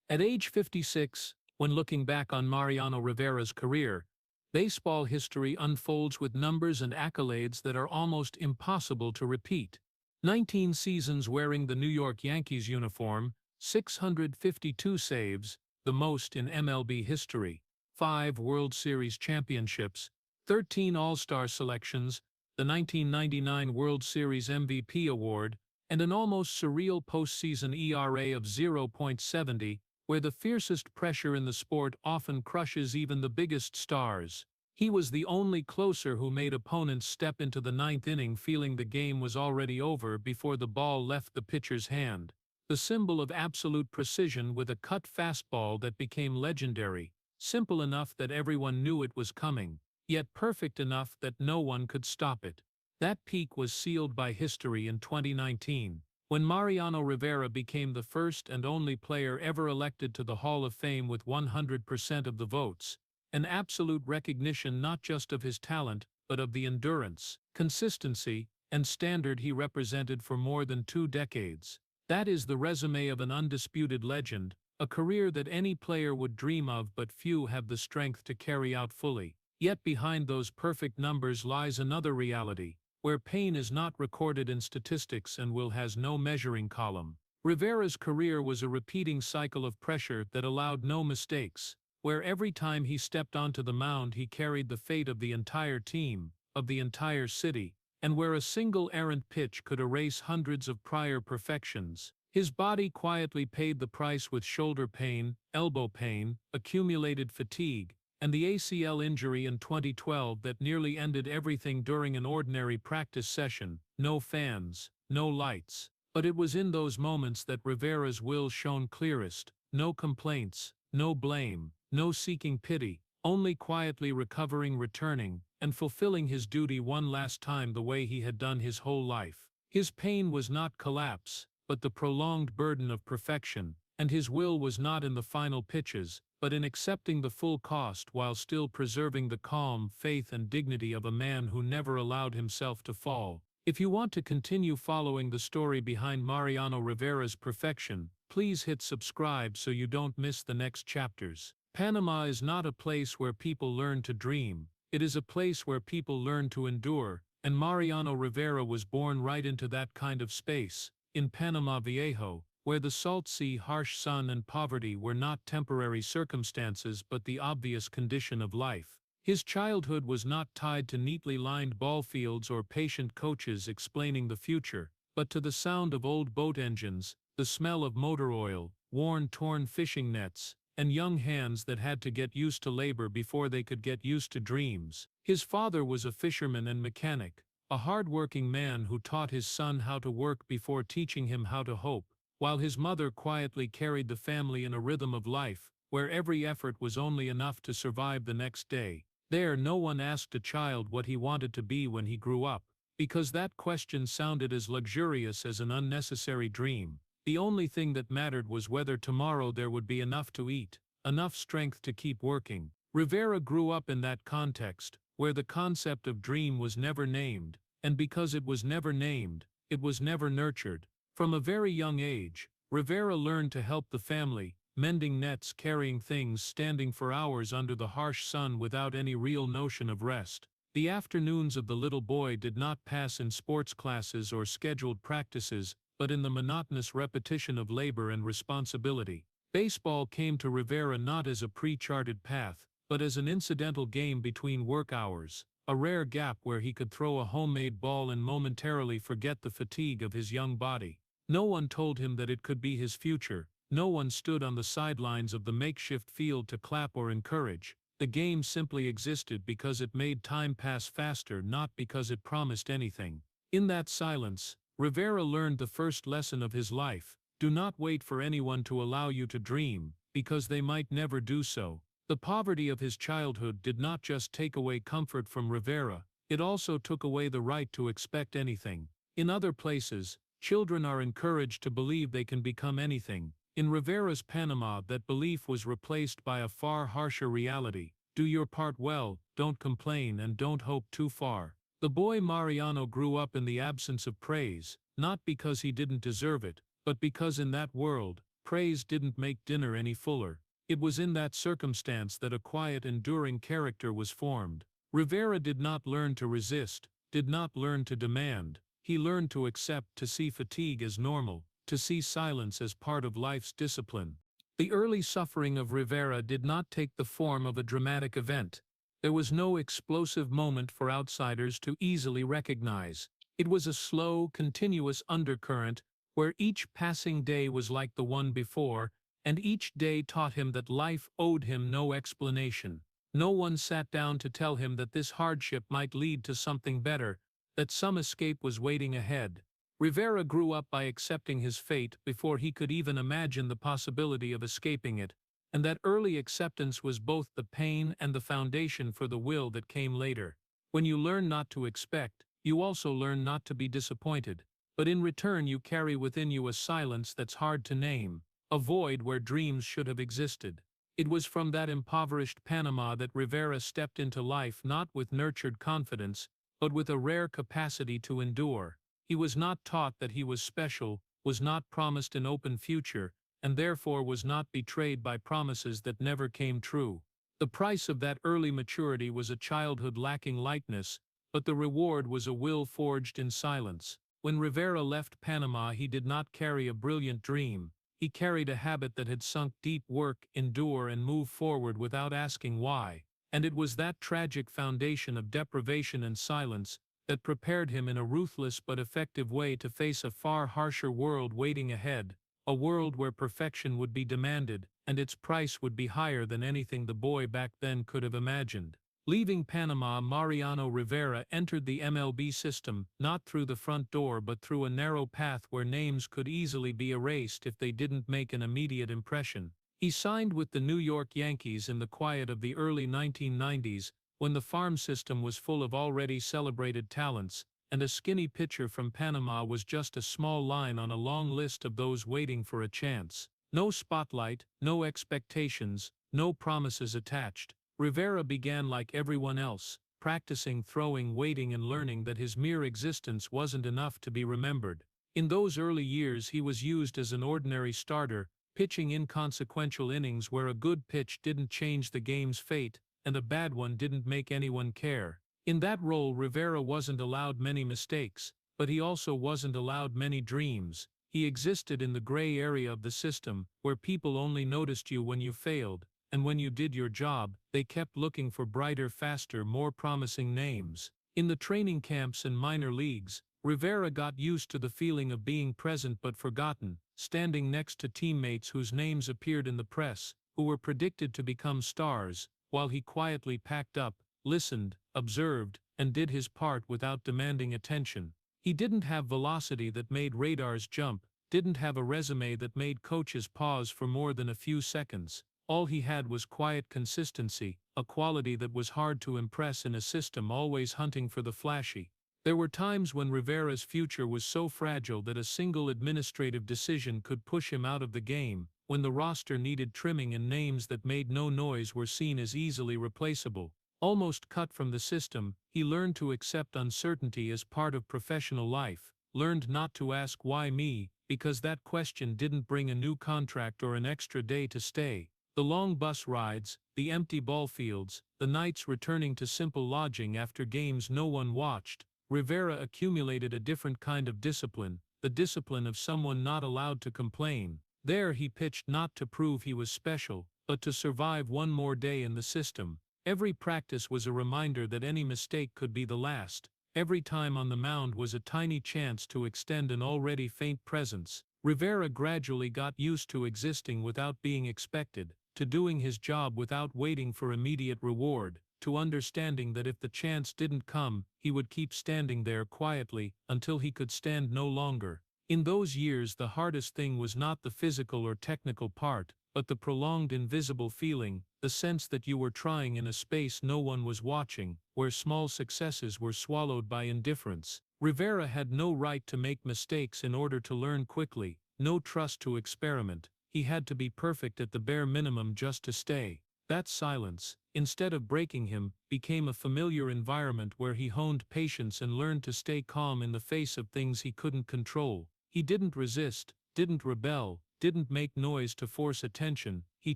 At age 56, when looking back on Mariano Rivera's career, baseball history unfolds with numbers and accolades that are almost impossible to repeat. 19 seasons wearing the New York Yankees uniform, 652 saves, the most in MLB history, 5 World Series championships, 13 All-Star selections, the 1999 World Series MVP award, and an almost surreal postseason ERA of 0.70, where the fiercest pressure in the sport often crushes even the biggest stars. He was the only closer who made opponents step into the ninth inning feeling the game was already over before the ball left the pitcher's hand. The symbol of absolute precision with a cut fastball that became legendary, simple enough that everyone knew it was coming, yet perfect enough that no one could stop it. That peak was sealed by history in 2019. When Mariano Rivera became the first and only player ever elected to the Hall of Fame with 100% of the votes, an absolute recognition not just of his talent, but of the endurance, consistency, and standard he represented for more than 2 decades. That is the resume of an undisputed legend, a career that any player would dream of but few have the strength to carry out fully. Yet behind those perfect numbers lies another reality, where pain is not recorded in statistics and will has no measuring column. Rivera's career was a repeating cycle of pressure that allowed no mistakes, where every time he stepped onto the mound he carried the fate of the entire team, of the entire city, and where a single errant pitch could erase hundreds of prior perfections. His body quietly paid the price with shoulder pain, elbow pain, accumulated fatigue, and the ACL injury in 2012 that nearly ended everything during an ordinary practice session. No fans, no lights. But it was in those moments that Rivera's will shone clearest. No complaints, no blame, no seeking pity, only quietly recovering, returning, and fulfilling his duty one last time the way he had done his whole life. His pain was not collapse, but the prolonged burden of perfection, and his will was not in the final pitches, but in accepting the full cost while still preserving the calm, faith and dignity of a man who never allowed himself to fall. If you want to continue following the story behind Mariano Rivera's perfection, please hit subscribe so you don't miss the next chapters. Panama is not a place where people learn to dream, it is a place where people learn to endure, and Mariano Rivera was born right into that kind of space, in Panama Viejo, where the salt sea, harsh sun and poverty were not temporary circumstances but the obvious condition of life. His childhood was not tied to neatly lined ball fields or patient coaches explaining the future, but to the sound of old boat engines, the smell of motor oil, worn torn fishing nets, and young hands that had to get used to labor before they could get used to dreams. His father was a fisherman and mechanic, a hard-working man who taught his son how to work before teaching him how to hope, while his mother quietly carried the family in a rhythm of life, where every effort was only enough to survive the next day. There no one asked a child what he wanted to be when he grew up, because that question sounded as luxurious as an unnecessary dream. The only thing that mattered was whether tomorrow there would be enough to eat, enough strength to keep working. Rivera grew up in that context, where the concept of dream was never named, and because it was never named, it was never nurtured. From a very young age, Rivera learned to help the family, mending nets, carrying things, standing for hours under the harsh sun without any real notion of rest. The afternoons of the little boy did not pass in sports classes or scheduled practices, but in the monotonous repetition of labor and responsibility. Baseball came to Rivera not as a pre-charted path, but as an incidental game between work hours, a rare gap where he could throw a homemade ball and momentarily forget the fatigue of his young body. No one told him that it could be his future. No one stood on the sidelines of the makeshift field to clap or encourage. The game simply existed because it made time pass faster, not because it promised anything. In that silence, Rivera learned the first lesson of his life: do not wait for anyone to allow you to dream, because they might never do so. The poverty of his childhood did not just take away comfort from Rivera, it also took away the right to expect anything. In other places, children are encouraged to believe they can become anything. In Rivera's Panama, that belief was replaced by a far harsher reality: do your part well, don't complain, and don't hope too far. The boy Mariano grew up in the absence of praise, not because he didn't deserve it, but because in that world, praise didn't make dinner any fuller. It was in that circumstance that a quiet, enduring character was formed. Rivera did not learn to resist, did not learn to demand. He learned to accept, to see fatigue as normal, to see silence as part of life's discipline. The early suffering of Rivera did not take the form of a dramatic event. There was no explosive moment for outsiders to easily recognize. It was a slow, continuous undercurrent where each passing day was like the one before, and each day taught him that life owed him no explanation. No one sat down to tell him that this hardship might lead to something better, that some escape was waiting ahead. Rivera grew up by accepting his fate before he could even imagine the possibility of escaping it, and that early acceptance was both the pain and the foundation for the will that came later. When you learn not to expect, you also learn not to be disappointed, but in return you carry within you a silence that's hard to name, a void where dreams should have existed. It was from that impoverished Panama that Rivera stepped into life not with nurtured confidence, but with a rare capacity to endure. He was not taught that he was special, was not promised an open future, and therefore was not betrayed by promises that never came true. The price of that early maturity was a childhood lacking lightness, but the reward was a will forged in silence. When Rivera left Panama, he did not carry a brilliant dream. He carried a habit that had sunk deep: work, endure, and move forward without asking why. And it was that tragic foundation of deprivation and silence that prepared him in a ruthless but effective way to face a far harsher world waiting ahead, a world where perfection would be demanded, and its price would be higher than anything the boy back then could have imagined. Leaving Panama, Mariano Rivera entered the MLB system, not through the front door but through a narrow path where names could easily be erased if they didn't make an immediate impression. He signed with the New York Yankees in the quiet of the early 1990s, when the farm system was full of already celebrated talents, and a skinny pitcher from Panama was just a small line on a long list of those waiting for a chance. No spotlight, no expectations, no promises attached. Rivera began like everyone else, practicing, throwing, waiting, and learning that his mere existence wasn't enough to be remembered. In those early years he was used as an ordinary starter, pitching inconsequential innings where a good pitch didn't change the game's fate, and a bad one didn't make anyone care. In that role, Rivera wasn't allowed many mistakes, but he also wasn't allowed many dreams. He existed in the gray area of the system, where people only noticed you when you failed, and when you did your job, they kept looking for brighter, faster, more promising names. In the training camps and minor leagues, Rivera got used to the feeling of being present but forgotten, standing next to teammates whose names appeared in the press, who were predicted to become stars, while he quietly packed up, listened, observed, and did his part without demanding attention. He didn't have velocity that made radars jump, didn't have a resume that made coaches pause for more than a few seconds. All he had was quiet consistency, a quality that was hard to impress in a system always hunting for the flashy. There were times when Rivera's future was so fragile that a single administrative decision could push him out of the game, when the roster needed trimming and names that made no noise were seen as easily replaceable. Almost cut from the system, he learned to accept uncertainty as part of professional life, learned not to ask "why me," because that question didn't bring a new contract or an extra day to stay. The long bus rides, the empty ball fields, the nights returning to simple lodging after games no one watched, Rivera accumulated a different kind of discipline, the discipline of someone not allowed to complain. There he pitched not to prove he was special, but to survive one more day in the system. Every practice was a reminder that any mistake could be the last. Every time on the mound was a tiny chance to extend an already faint presence. Rivera gradually got used to existing without being expected, to doing his job without waiting for immediate reward, to understanding that if the chance didn't come, he would keep standing there quietly until he could stand no longer. In those years, the hardest thing was not the physical or technical part, but the prolonged invisible feeling, the sense that you were trying in a space no one was watching, where small successes were swallowed by indifference. Rivera had no right to make mistakes in order to learn quickly, no trust to experiment. He had to be perfect at the bare minimum just to stay. That silence, instead of breaking him, became a familiar environment where he honed patience and learned to stay calm in the face of things he couldn't control. He didn't resist, didn't rebel, didn't make noise to force attention, he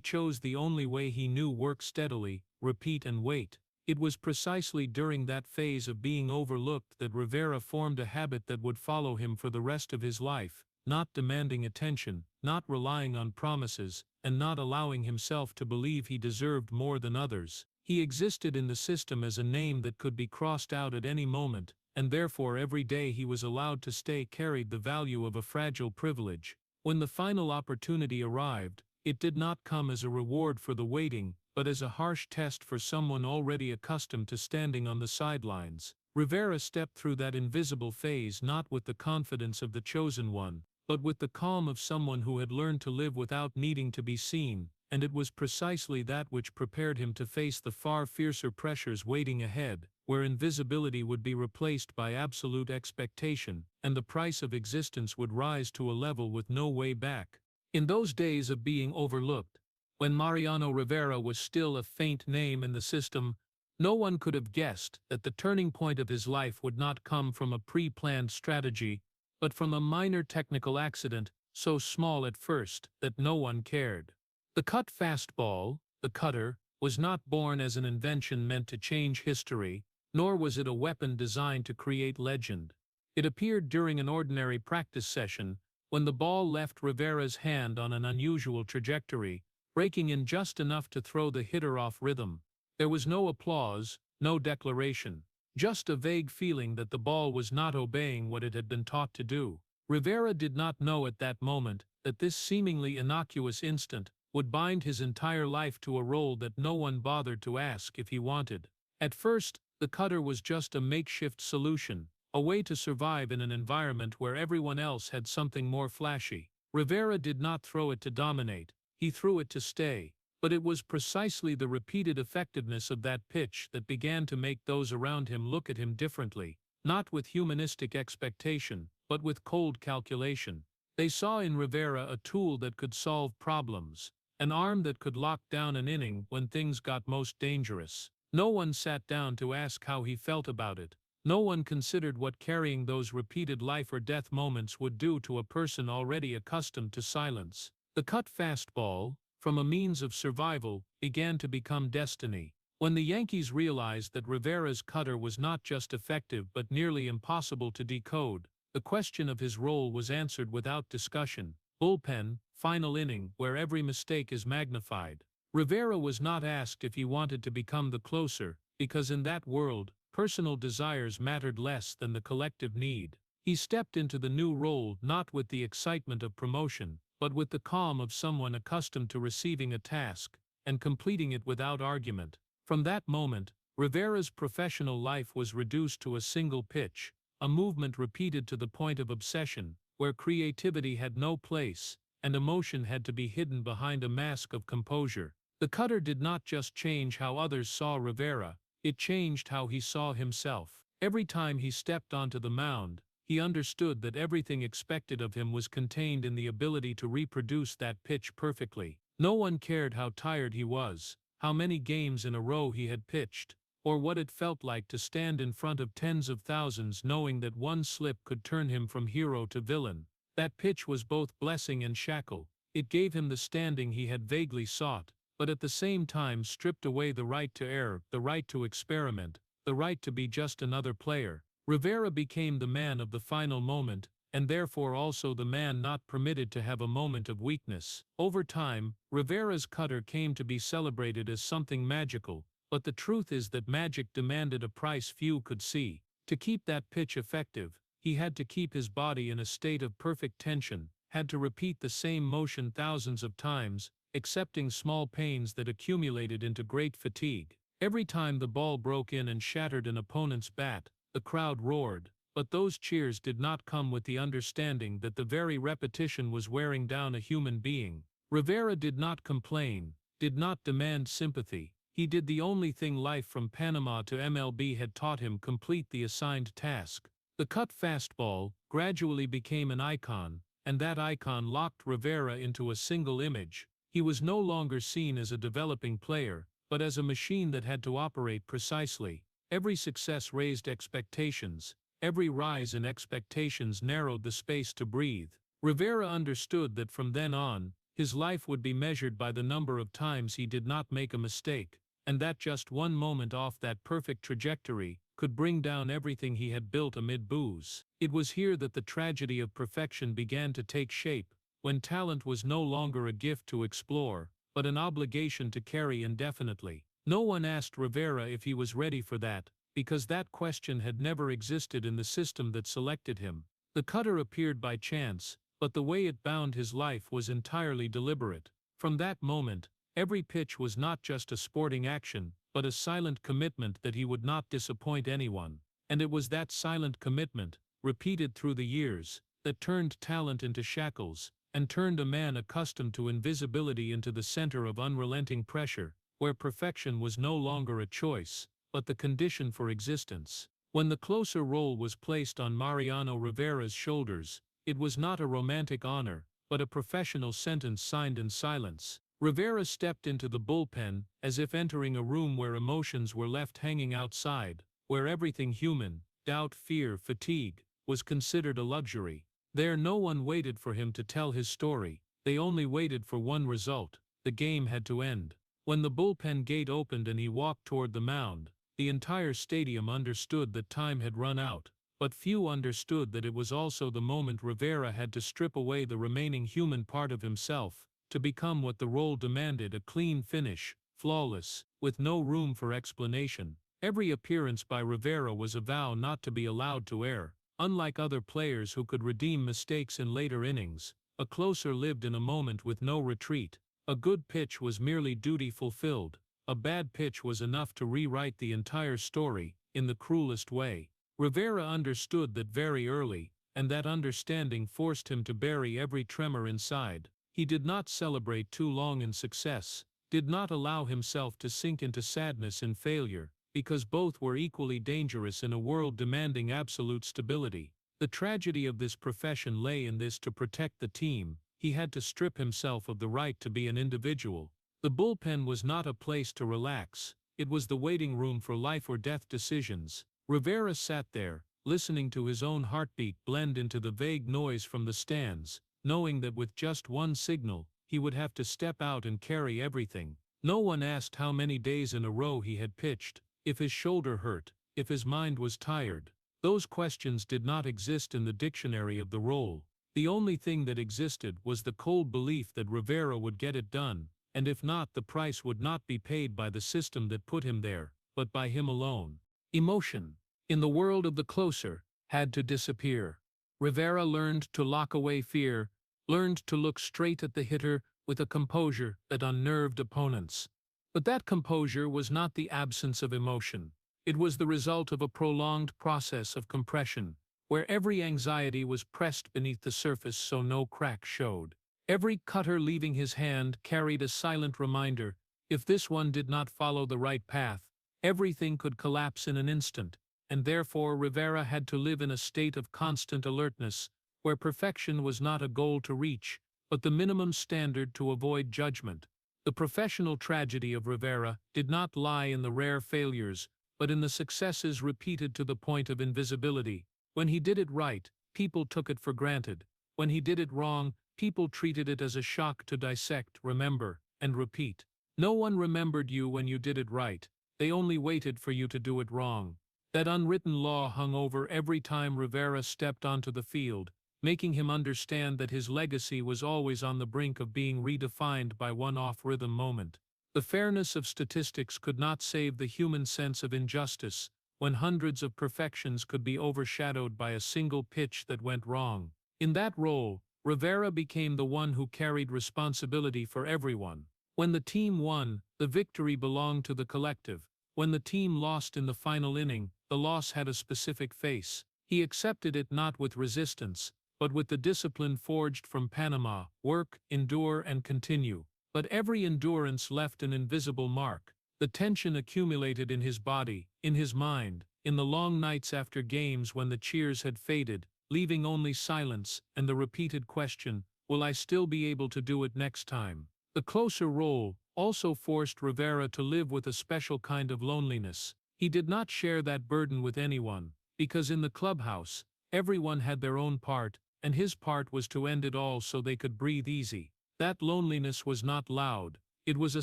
chose the only way he knew work: steadily, repeat and wait. It was precisely during that phase of being overlooked that Rivera formed a habit that would follow him for the rest of his life: not demanding attention, not relying on promises, and not allowing himself to believe he deserved more than others. He existed in the system as a name that could be crossed out at any moment, and therefore every day he was allowed to stay carried the value of a fragile privilege. When the final opportunity arrived, it did not come as a reward for the waiting, but as a harsh test for someone already accustomed to standing on the sidelines. Rivera stepped through that invisible phase not with the confidence of the chosen one, but with the calm of someone who had learned to live without needing to be seen, and it was precisely that which prepared him to face the far fiercer pressures waiting ahead, where invisibility would be replaced by absolute expectation, and the price of existence would rise to a level with no way back. In those days of being overlooked, when Mariano Rivera was still a faint name in the system, no one could have guessed that the turning point of his life would not come from a pre-planned strategy, but from a minor technical accident, so small at first that no one cared. The cut fastball, the cutter, was not born as an invention meant to change history, nor was it a weapon designed to create legend. It appeared during an ordinary practice session, when the ball left Rivera's hand on an unusual trajectory, breaking in just enough to throw the hitter off rhythm. There was no applause, no declaration, just a vague feeling that the ball was not obeying what it had been taught to do. Rivera did not know at that moment that this seemingly innocuous instant would bind his entire life to a role that no one bothered to ask if he wanted. At first, the cutter was just a makeshift solution, a way to survive in an environment where everyone else had something more flashy. Rivera did not throw it to dominate, he threw it to stay, but it was precisely the repeated effectiveness of that pitch that began to make those around him look at him differently, not with humanistic expectation, but with cold calculation. They saw in Rivera a tool that could solve problems, an arm that could lock down an inning when things got most dangerous. No one sat down to ask how he felt about it. No one considered what carrying those repeated life-or-death moments would do to a person already accustomed to silence. The cut fastball, from a means of survival, began to become destiny. When the Yankees realized that Rivera's cutter was not just effective but nearly impossible to decode, the question of his role was answered without discussion: bullpen, final inning, where every mistake is magnified. Rivera was not asked if he wanted to become the closer, because in that world, personal desires mattered less than the collective need. He stepped into the new role not with the excitement of promotion, but with the calm of someone accustomed to receiving a task and completing it without argument. From that moment, Rivera's professional life was reduced to a single pitch, a movement repeated to the point of obsession, where creativity had no place, and emotion had to be hidden behind a mask of composure. The cutter did not just change how others saw Rivera, it changed how he saw himself. Every time he stepped onto the mound, he understood that everything expected of him was contained in the ability to reproduce that pitch perfectly. No one cared how tired he was, how many games in a row he had pitched, or what it felt like to stand in front of tens of thousands knowing that one slip could turn him from hero to villain. That pitch was both blessing and shackle. It gave him the standing he had vaguely sought, but at the same time stripped away the right to err, the right to experiment, the right to be just another player. Rivera became the man of the final moment, and therefore also the man not permitted to have a moment of weakness. Over time, Rivera's cutter came to be celebrated as something magical, but the truth is that magic demanded a price few could see. To keep that pitch effective, he had to keep his body in a state of perfect tension, had to repeat the same motion thousands of times, accepting small pains that accumulated into great fatigue. Every time the ball broke in and shattered an opponent's bat, the crowd roared, but those cheers did not come with the understanding that the very repetition was wearing down a human being. Rivera did not complain, did not demand sympathy. He did the only thing life from Panama to MLB had taught him: complete the assigned task. The cut fastball gradually became an icon, and that icon locked Rivera into a single image. He was no longer seen as a developing player, but as a machine that had to operate precisely. Every success raised expectations, every rise in expectations narrowed the space to breathe. Rivera understood that from then on, his life would be measured by the number of times he did not make a mistake, and that just one moment off that perfect trajectory could bring down everything he had built amid booze. It was here that the tragedy of perfection began to take shape, when talent was no longer a gift to explore, but an obligation to carry indefinitely. No one asked Rivera if he was ready for that, because that question had never existed in the system that selected him. The cutter appeared by chance, but the way it bound his life was entirely deliberate. From that moment, every pitch was not just a sporting action, but a silent commitment that he would not disappoint anyone. And it was that silent commitment, repeated through the years, that turned talent into shackles, and turned a man accustomed to invisibility into the center of unrelenting pressure, where perfection was no longer a choice, but the condition for existence. When the closer role was placed on Mariano Rivera's shoulders, it was not a romantic honor, but a professional sentence signed in silence. Rivera stepped into the bullpen, as if entering a room where emotions were left hanging outside, where everything human, doubt, fear, fatigue, was considered a luxury. There no one waited for him to tell his story, they only waited for one result: the game had to end. When the bullpen gate opened and he walked toward the mound, the entire stadium understood that time had run out, but few understood that it was also the moment Rivera had to strip away the remaining human part of himself, to become what the role demanded: a clean finish, flawless, with no room for explanation. Every appearance by Rivera was a vow not to be allowed to err. Unlike other players who could redeem mistakes in later innings, a closer lived in a moment with no retreat. A good pitch was merely duty fulfilled. A bad pitch was enough to rewrite the entire story, in the cruelest way. Rivera understood that very early, and that understanding forced him to bury every tremor inside. He did not celebrate too long in success, did not allow himself to sink into sadness in failure, because both were equally dangerous in a world demanding absolute stability. The tragedy of this profession lay in this: to protect the team, he had to strip himself of the right to be an individual. The bullpen was not a place to relax, it was the waiting room for life or death decisions. Rivera sat there, listening to his own heartbeat blend into the vague noise from the stands, knowing that with just one signal, he would have to step out and carry everything. No one asked how many days in a row he had pitched, if his shoulder hurt, if his mind was tired. Those questions did not exist in the dictionary of the role. The only thing that existed was the cold belief that Rivera would get it done, and if not, the price would not be paid by the system that put him there, but by him alone. Emotion, in the world of the closer, had to disappear. Rivera learned to lock away fear, learned to look straight at the hitter with a composure that unnerved opponents. But that composure was not the absence of emotion. It was the result of a prolonged process of compression, where every anxiety was pressed beneath the surface so no crack showed. Every cutter leaving his hand carried a silent reminder: if this one did not follow the right path, everything could collapse in an instant, and therefore Rivera had to live in a state of constant alertness, where perfection was not a goal to reach, but the minimum standard to avoid judgment. The professional tragedy of Rivera did not lie in the rare failures, but in the successes repeated to the point of invisibility. When he did it right, people took it for granted. When he did it wrong, people treated it as a shock to dissect, remember, and repeat. No one remembered you when you did it right, they only waited for you to do it wrong. That unwritten law hung over every time Rivera stepped onto the field, making him understand that his legacy was always on the brink of being redefined by one off-rhythm moment. The fairness of statistics could not save the human sense of injustice, when hundreds of perfections could be overshadowed by a single pitch that went wrong. In that role, Rivera became the one who carried responsibility for everyone. When the team won, the victory belonged to the collective. When the team lost in the final inning, the loss had a specific face. He accepted it not with resistance, but with the discipline forged from Panama: work, endure, and continue. But every endurance left an invisible mark. The tension accumulated in his body, in his mind, in the long nights after games when the cheers had faded, leaving only silence and the repeated question, will I still be able to do it next time? The closer role also forced Rivera to live with a special kind of loneliness. He did not share that burden with anyone, because in the clubhouse, everyone had their own part, and his part was to end it all so they could breathe easy. That loneliness was not loud, it was a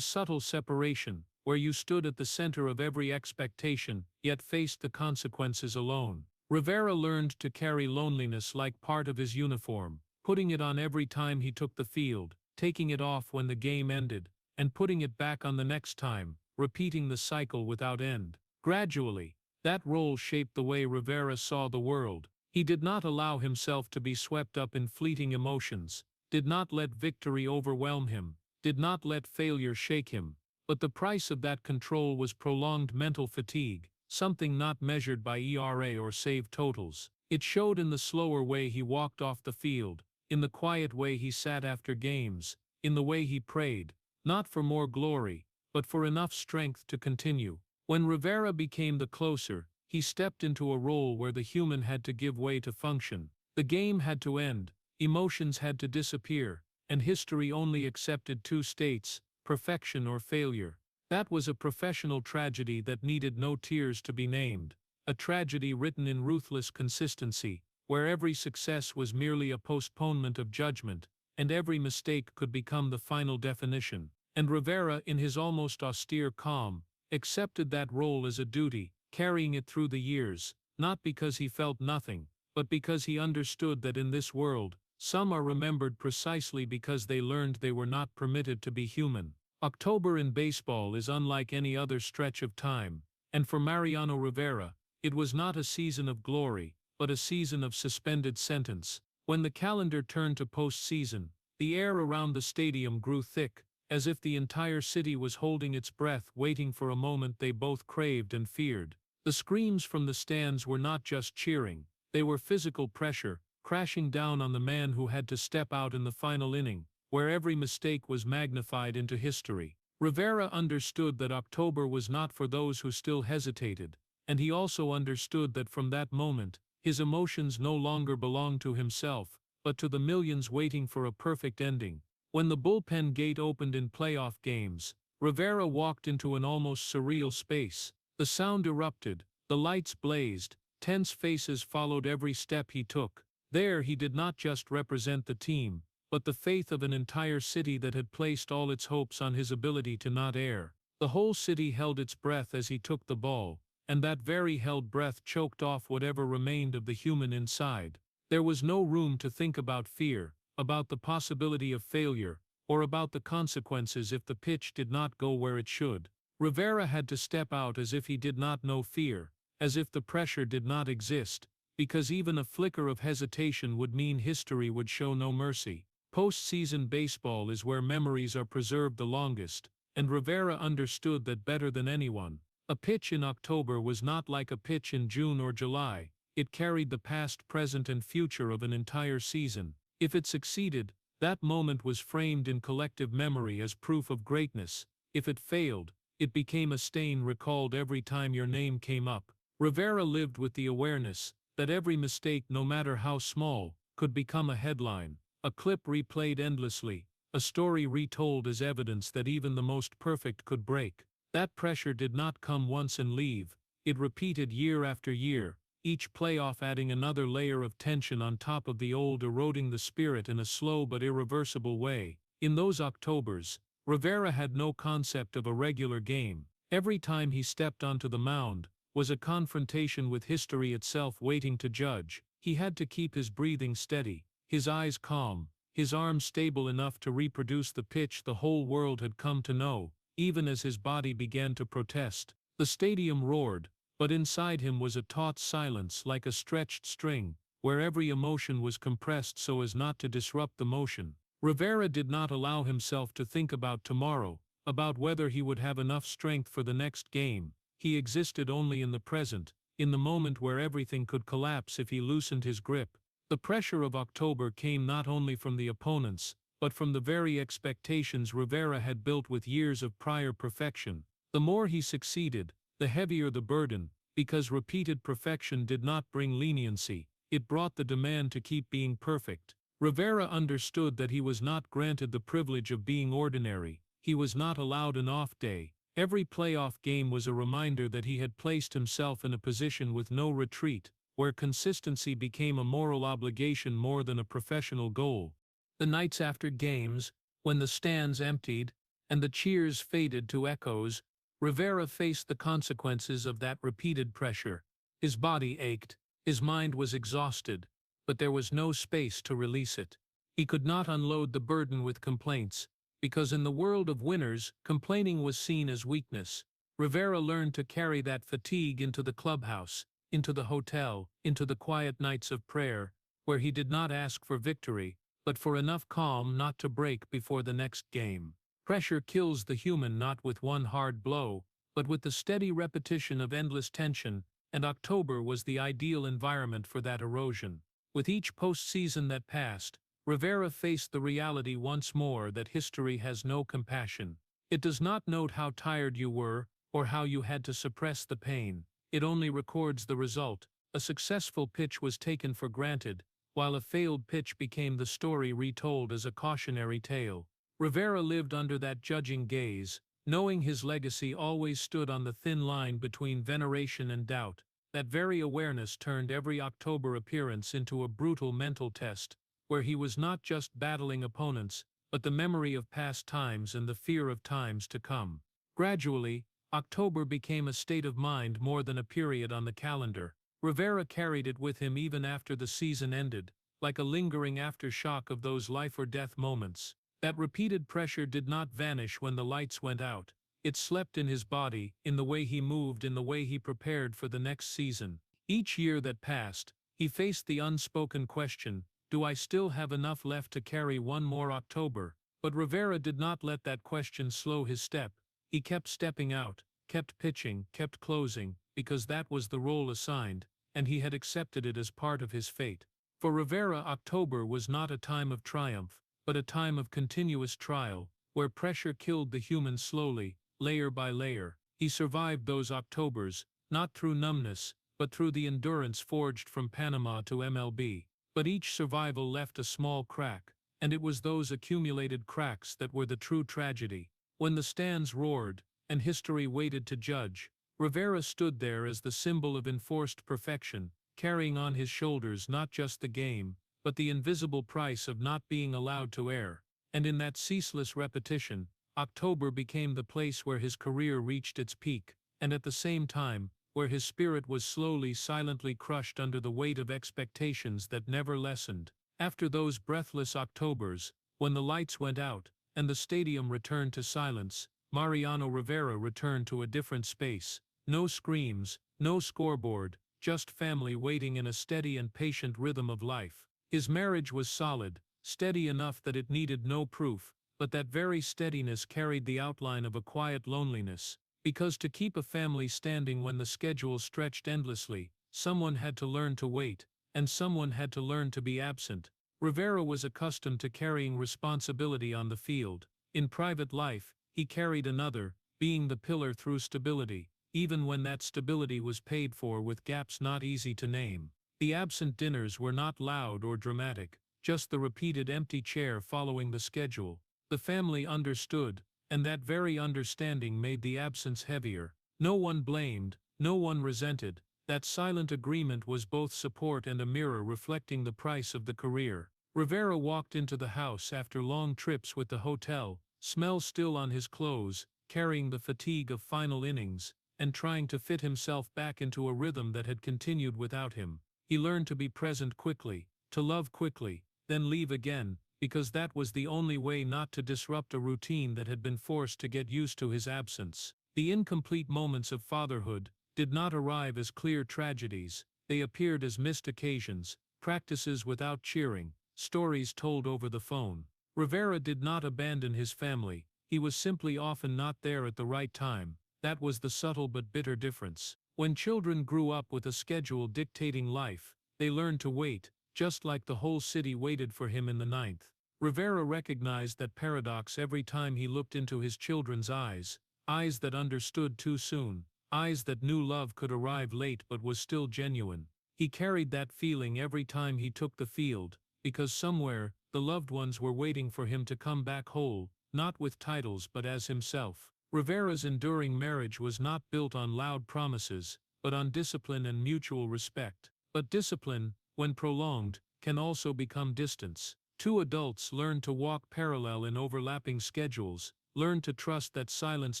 subtle separation, where you stood at the center of every expectation, yet faced the consequences alone. Rivera learned to carry loneliness like part of his uniform, putting it on every time he took the field, taking it off when the game ended, and putting it back on the next time, repeating the cycle without end. Gradually, that role shaped the way Rivera saw the world. He did not allow himself to be swept up in fleeting emotions, did not let victory overwhelm him, did not let failure shake him. But the price of that control was prolonged mental fatigue, something not measured by ERA or save totals. It showed in the slower way he walked off the field, in the quiet way he sat after games, in the way he prayed, not for more glory, but for enough strength to continue. When Rivera became the closer, he stepped into a role where the human had to give way to function. The game had to end, emotions had to disappear, and history only accepted two states: perfection or failure. That was a professional tragedy that needed no tears to be named, a tragedy written in ruthless consistency, where every success was merely a postponement of judgment, and every mistake could become the final definition. And Rivera, in his almost austere calm, accepted that role as a duty, carrying it through the years, not because he felt nothing, but because he understood that in this world, some are remembered precisely because they learned they were not permitted to be human. October in baseball is unlike any other stretch of time, and for Mariano Rivera, it was not a season of glory, but a season of suspended sentence. When the calendar turned to postseason, the air around the stadium grew thick, as if the entire city was holding its breath, waiting for a moment they both craved and feared. The screams from the stands were not just cheering, they were physical pressure, crashing down on the man who had to step out in the final inning, where every mistake was magnified into history. Rivera understood that October was not for those who still hesitated, and he also understood that from that moment, his emotions no longer belonged to himself, but to the millions waiting for a perfect ending. When the bullpen gate opened in playoff games, Rivera walked into an almost surreal space. The sound erupted, the lights blazed, tense faces followed every step he took. There he did not just represent the team, but the faith of an entire city that had placed all its hopes on his ability to not err. The whole city held its breath as he took the ball, and that very held breath choked off whatever remained of the human inside. There was no room to think about fear, about the possibility of failure, or about the consequences if the pitch did not go where it should. Rivera had to step out as if he did not know fear, as if the pressure did not exist, because even a flicker of hesitation would mean history would show no mercy. Postseason baseball is where memories are preserved the longest, and Rivera understood that better than anyone. A pitch in October was not like a pitch in June or July. It carried the past, present, and future of an entire season. If it succeeded, that moment was framed in collective memory as proof of greatness. If it failed, it became a stain recalled every time your name came up. Rivera lived with the awareness that every mistake, no matter how small, could become a headline, a clip replayed endlessly, a story retold as evidence that even the most perfect could break. That pressure did not come once and leave, it repeated year after year, each playoff adding another layer of tension on top of the old, eroding the spirit in a slow but irreversible way. In those Octobers, Rivera had no concept of a regular game. Every time he stepped onto the mound was a confrontation with history itself waiting to judge. He had to keep his breathing steady, his eyes calm, his arms stable enough to reproduce the pitch the whole world had come to know, even as his body began to protest. The stadium roared, but inside him was a taut silence, like a stretched string, where every emotion was compressed so as not to disrupt the motion. Rivera did not allow himself to think about tomorrow, about whether he would have enough strength for the next game. He existed only in the present, in the moment where everything could collapse if he loosened his grip. The pressure of October came not only from the opponents, but from the very expectations Rivera had built with years of prior perfection. The more he succeeded, the heavier the burden, because repeated perfection did not bring leniency, it brought the demand to keep being perfect. Rivera understood that he was not granted the privilege of being ordinary, he was not allowed an off day. Every playoff game was a reminder that he had placed himself in a position with no retreat, where consistency became a moral obligation more than a professional goal. The nights after games, when the stands emptied and the cheers faded to echoes, Rivera faced the consequences of that repeated pressure. His body ached, his mind was exhausted, but there was no space to release it. He could not unload the burden with complaints, because in the world of winners, complaining was seen as weakness. Rivera learned to carry that fatigue into the clubhouse, into the hotel, into the quiet nights of prayer, where he did not ask for victory, but for enough calm not to break before the next game. Pressure kills the human not with one hard blow, but with the steady repetition of endless tension, and October was the ideal environment for that erosion. With each postseason that passed, Rivera faced the reality once more that history has no compassion. It does not note how tired you were, or how you had to suppress the pain. It only records the result. A successful pitch was taken for granted, while a failed pitch became the story retold as a cautionary tale. Rivera lived under that judging gaze, knowing his legacy always stood on the thin line between veneration and doubt. That very awareness turned every October appearance into a brutal mental test, where he was not just battling opponents, but the memory of past times and the fear of times to come. Gradually, October became a state of mind more than a period on the calendar. Rivera carried it with him even after the season ended, like a lingering aftershock of those life-or-death moments. That repeated pressure did not vanish when the lights went out. It slept in his body, in the way he moved, in the way he prepared for the next season. Each year that passed, he faced the unspoken question, do I still have enough left to carry one more October? But Rivera did not let that question slow his step. He kept stepping out, kept pitching, kept closing, because that was the role assigned, and he had accepted it as part of his fate. For Rivera, October was not a time of triumph, but a time of continuous trial, where pressure killed the human slowly, layer by layer. He survived those Octobers, not through numbness, but through the endurance forged from Panama to MLB. But each survival left a small crack, and it was those accumulated cracks that were the true tragedy. When the stands roared, and history waited to judge, Rivera stood there as the symbol of enforced perfection, carrying on his shoulders not just the game, but the invisible price of not being allowed to err. And in that ceaseless repetition, October became the place where his career reached its peak, and at the same time, where his spirit was slowly, silently crushed under the weight of expectations that never lessened. After those breathless Octobers, when the lights went out, and the stadium returned to silence, Mariano Rivera returned to a different space. No screams, no scoreboard, just family waiting in a steady and patient rhythm of life. His marriage was solid, steady enough that it needed no proof, but that very steadiness carried the outline of a quiet loneliness. Because to keep a family standing when the schedule stretched endlessly, someone had to learn to wait, and someone had to learn to be absent. Rivera was accustomed to carrying responsibility on the field. In private life, he carried another, being the pillar through stability, even when that stability was paid for with gaps not easy to name. The absent dinners were not loud or dramatic, just the repeated empty chair following the schedule. The family understood, and that very understanding made the absence heavier. No one blamed, no one resented. That silent agreement was both support and a mirror reflecting the price of the career. Rivera walked into the house after long trips with the hotel, smell still on his clothes, carrying the fatigue of final innings, and trying to fit himself back into a rhythm that had continued without him. He learned to be present quickly, to love quickly, then leave again, because that was the only way not to disrupt a routine that had been forced to get used to his absence. The incomplete moments of fatherhood did not arrive as clear tragedies, they appeared as missed occasions, practices without cheering, stories told over the phone. Rivera did not abandon his family, he was simply often not there at the right time. That was the subtle but bitter difference. When children grew up with a schedule dictating life, they learned to wait, just like the whole city waited for him in the ninth. Rivera recognized that paradox every time he looked into his children's eyes that understood too soon, eyes that knew love could arrive late but was still genuine. He carried that feeling every time he took the field, because somewhere, the loved ones were waiting for him to come back whole, not with titles but as himself. Rivera's enduring marriage was not built on loud promises, but on discipline and mutual respect. But discipline, when prolonged, can also become distance. Two adults learned to walk parallel in overlapping schedules, learned to trust that silence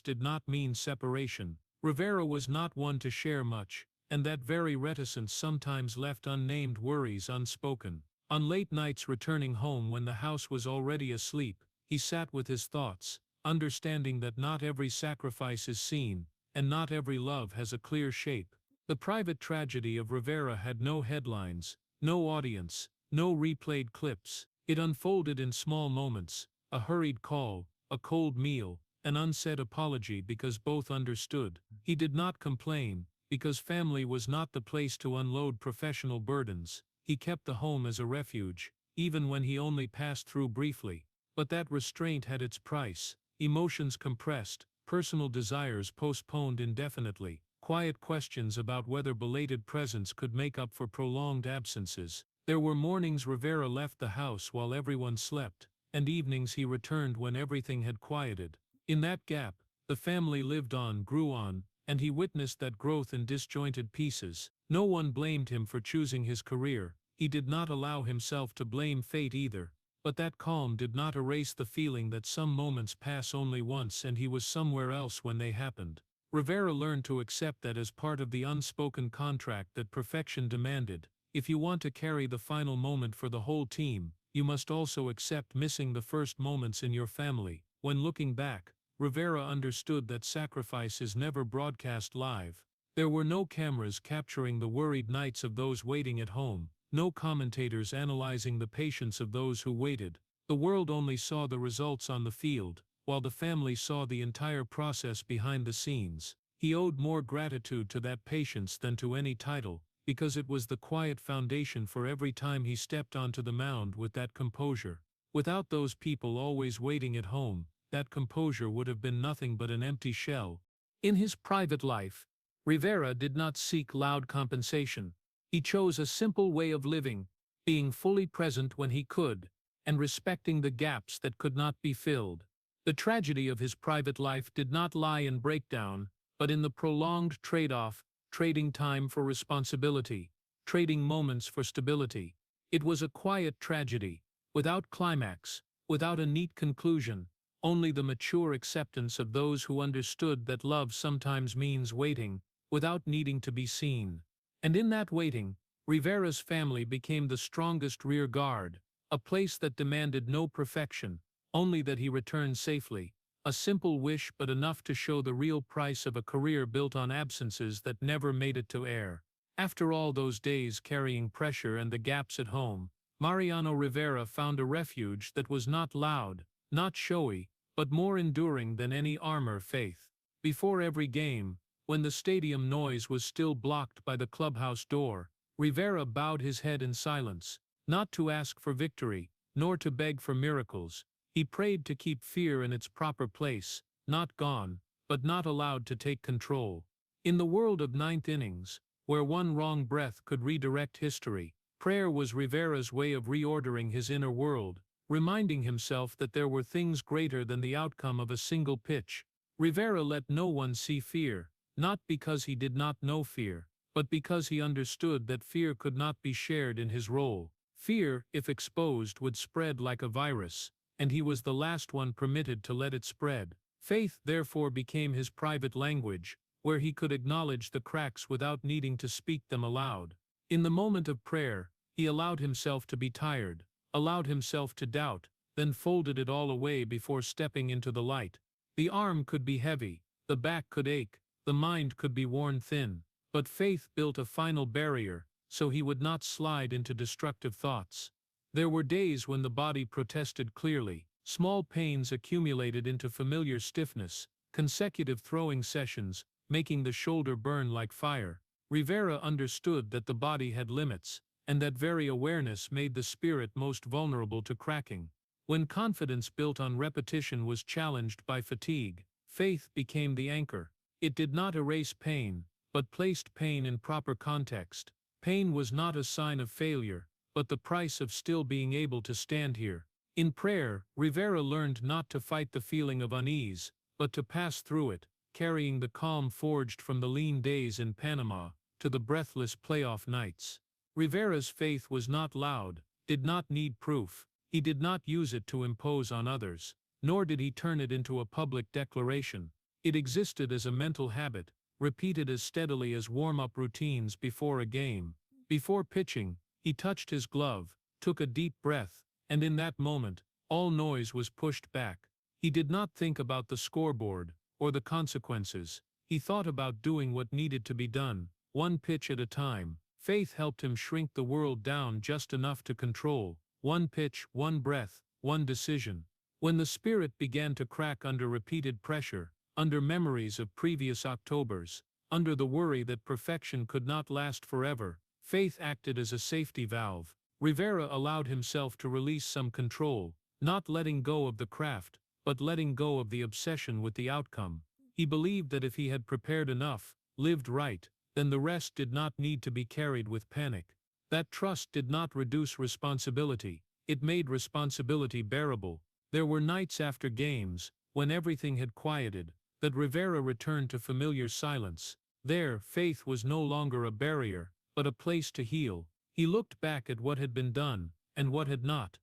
did not mean separation. Rivera was not one to share much, and that very reticence sometimes left unnamed worries unspoken. On late nights returning home when the house was already asleep, he sat with his thoughts, understanding that not every sacrifice is seen, and not every love has a clear shape. The private tragedy of Rivera had no headlines, no audience, no replayed clips. It unfolded in small moments, a hurried call, a cold meal, an unsaid apology because both understood. He did not complain, because family was not the place to unload professional burdens. He kept the home as a refuge, even when he only passed through briefly. But that restraint had its price: emotions compressed, personal desires postponed indefinitely, quiet questions about whether belated presence could make up for prolonged absences. There were mornings Rivera left the house while everyone slept, and evenings he returned when everything had quieted. In that gap, the family lived on, grew on, and he witnessed that growth in disjointed pieces. No one blamed him for choosing his career. He did not allow himself to blame fate either. But that calm did not erase the feeling that some moments pass only once and he was somewhere else when they happened. Rivera learned to accept that as part of the unspoken contract that perfection demanded. If you want to carry the final moment for the whole team, you must also accept missing the first moments in your family. When looking back, Rivera understood that sacrifice is never broadcast live. There were no cameras capturing the worried nights of those waiting at home, no commentators analyzing the patience of those who waited. The world only saw the results on the field, while the family saw the entire process behind the scenes. He owed more gratitude to that patience than to any title, because it was the quiet foundation for every time he stepped onto the mound with that composure. Without those people always waiting at home, that composure would have been nothing but an empty shell. In his private life, Rivera did not seek loud compensation. He chose a simple way of living, being fully present when he could, and respecting the gaps that could not be filled. The tragedy of his private life did not lie in breakdown, but in the prolonged trade-off, trading time for responsibility, trading moments for stability. It was a quiet tragedy, without climax, without a neat conclusion, only the mature acceptance of those who understood that love sometimes means waiting, without needing to be seen. And in that waiting, Rivera's family became the strongest rear guard, a place that demanded no perfection, only that he return safely. A simple wish, but enough to show the real price of a career built on absences that never made it to air. After all those days carrying pressure and the gaps at home, Mariano Rivera found a refuge that was not loud, not showy, but more enduring than any armor. Faith. Before every game, when the stadium noise was still blocked by the clubhouse door, Rivera bowed his head in silence, not to ask for victory, nor to beg for miracles. He prayed to keep fear in its proper place, not gone, but not allowed to take control. In the world of ninth innings, where one wrong breath could redirect history, prayer was Rivera's way of reordering his inner world, reminding himself that there were things greater than the outcome of a single pitch. Rivera let no one see fear, not because he did not know fear, but because he understood that fear could not be shared in his role. Fear, if exposed, would spread like a virus, and he was the last one permitted to let it spread. Faith therefore became his private language, where he could acknowledge the cracks without needing to speak them aloud. In the moment of prayer, he allowed himself to be tired, allowed himself to doubt, then folded it all away before stepping into the light. The arm could be heavy, the back could ache, the mind could be worn thin, but faith built a final barrier, so he would not slide into destructive thoughts. There were days when the body protested clearly, small pains accumulated into familiar stiffness, consecutive throwing sessions, making the shoulder burn like fire. Rivera understood that the body had limits, and that very awareness made the spirit most vulnerable to cracking. When confidence built on repetition was challenged by fatigue, faith became the anchor. It did not erase pain, but placed pain in proper context. Pain was not a sign of failure, but the price of still being able to stand here. In prayer, Rivera learned not to fight the feeling of unease, but to pass through it, carrying the calm forged from the lean days in Panama to the breathless playoff nights. Rivera's faith was not loud, did not need proof. He did not use it to impose on others, nor did he turn it into a public declaration. It existed as a mental habit, repeated as steadily as warm-up routines before a game. Before pitching, he touched his glove, took a deep breath, and in that moment, all noise was pushed back. He did not think about the scoreboard or the consequences. He thought about doing what needed to be done, one pitch at a time. Faith helped him shrink the world down just enough to control one pitch, one breath, one decision. When the spirit began to crack under repeated pressure, under memories of previous Octobers, under the worry that perfection could not last forever, faith acted as a safety valve. Rivera allowed himself to release some control, not letting go of the craft, but letting go of the obsession with the outcome. He believed that if he had prepared enough, lived right, then the rest did not need to be carried with panic. That trust did not reduce responsibility, it made responsibility bearable. There were nights after games, when everything had quieted, that Rivera returned to familiar silence. There, faith was no longer a barrier, but a place to heal. He looked back at what had been done, and what had not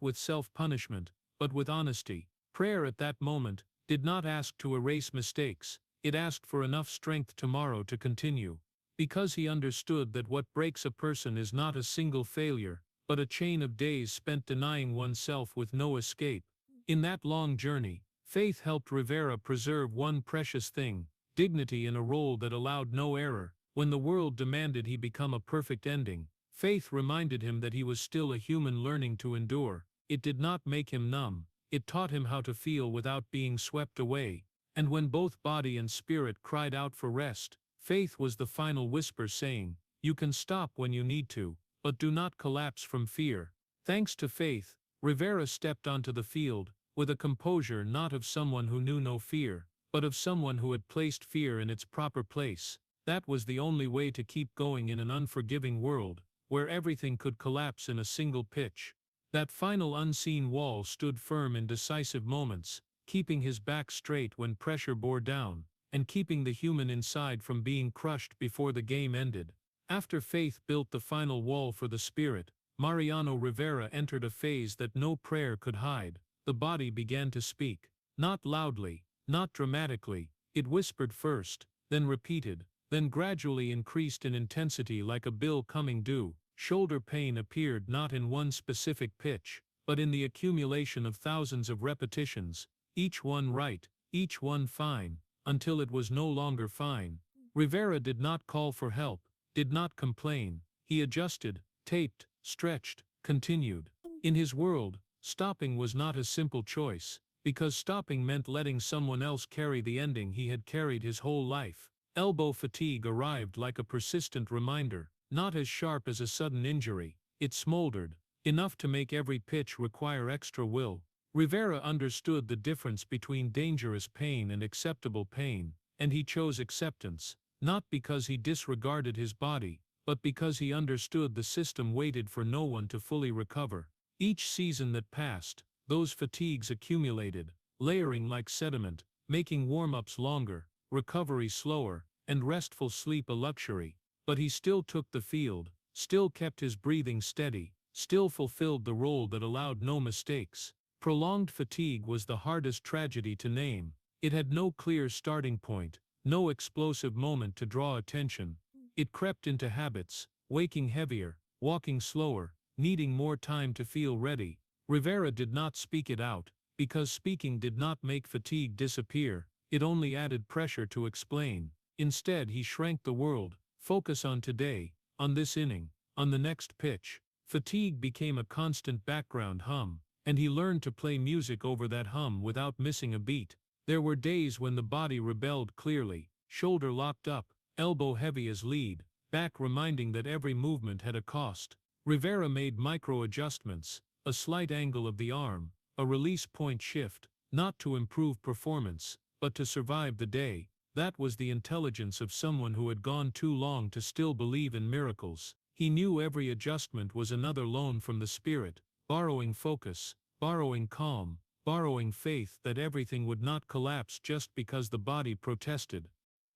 with self-punishment, but with honesty. Prayer at that moment did not ask to erase mistakes, it asked for enough strength tomorrow to continue. Because he understood that what breaks a person is not a single failure, but a chain of days spent denying oneself with no escape. In that long journey, faith helped Rivera preserve one precious thing, dignity in a role that allowed no error. When the world demanded he become a perfect ending, faith reminded him that he was still a human learning to endure. It did not make him numb, it taught him how to feel without being swept away. And when both body and spirit cried out for rest, faith was the final whisper saying, "You can stop when you need to, but do not collapse from fear." Thanks to faith, Rivera stepped onto the field, with a composure not of someone who knew no fear, but of someone who had placed fear in its proper place. That was the only way to keep going in an unforgiving world, where everything could collapse in a single pitch. That final unseen wall stood firm in decisive moments, keeping his back straight when pressure bore down, and keeping the human inside from being crushed before the game ended. After faith built the final wall for the spirit, Mariano Rivera entered a phase that no prayer could hide. The body began to speak. Not loudly, not dramatically, it whispered first, then repeated, then gradually increased in intensity like a bill coming due. Shoulder pain appeared not in one specific pitch, but in the accumulation of thousands of repetitions, each one right, each one fine, until it was no longer fine. Rivera did not call for help, did not complain. He adjusted, taped, stretched, continued. In his world, stopping was not a simple choice, because stopping meant letting someone else carry the ending he had carried his whole life. Elbow fatigue arrived like a persistent reminder, not as sharp as a sudden injury. It smoldered, enough to make every pitch require extra will. Rivera understood the difference between dangerous pain and acceptable pain, and he chose acceptance, not because he disregarded his body, but because he understood the system waited for no one to fully recover. Each season that passed, those fatigues accumulated, layering like sediment, making warm-ups longer, recovery slower, and restful sleep a luxury. But he still took the field, still kept his breathing steady, still fulfilled the role that allowed no mistakes. Prolonged fatigue was the hardest tragedy to name. It had no clear starting point, no explosive moment to draw attention. It crept into habits, waking heavier, walking slower, needing more time to feel ready. Rivera did not speak it out, because speaking did not make fatigue disappear, it only added pressure to explain. Instead he shrank the world, focus on today, on this inning, on the next pitch. Fatigue became a constant background hum, and he learned to play music over that hum without missing a beat. There were days when the body rebelled clearly, shoulder locked up, elbow heavy as lead, back reminding that every movement had a cost. Rivera made micro-adjustments, a slight angle of the arm, a release point shift, not to improve performance, but to survive the day. That was the intelligence of someone who had gone too long to still believe in miracles. He knew every adjustment was another loan from the spirit, borrowing focus, borrowing calm, borrowing faith that everything would not collapse just because the body protested.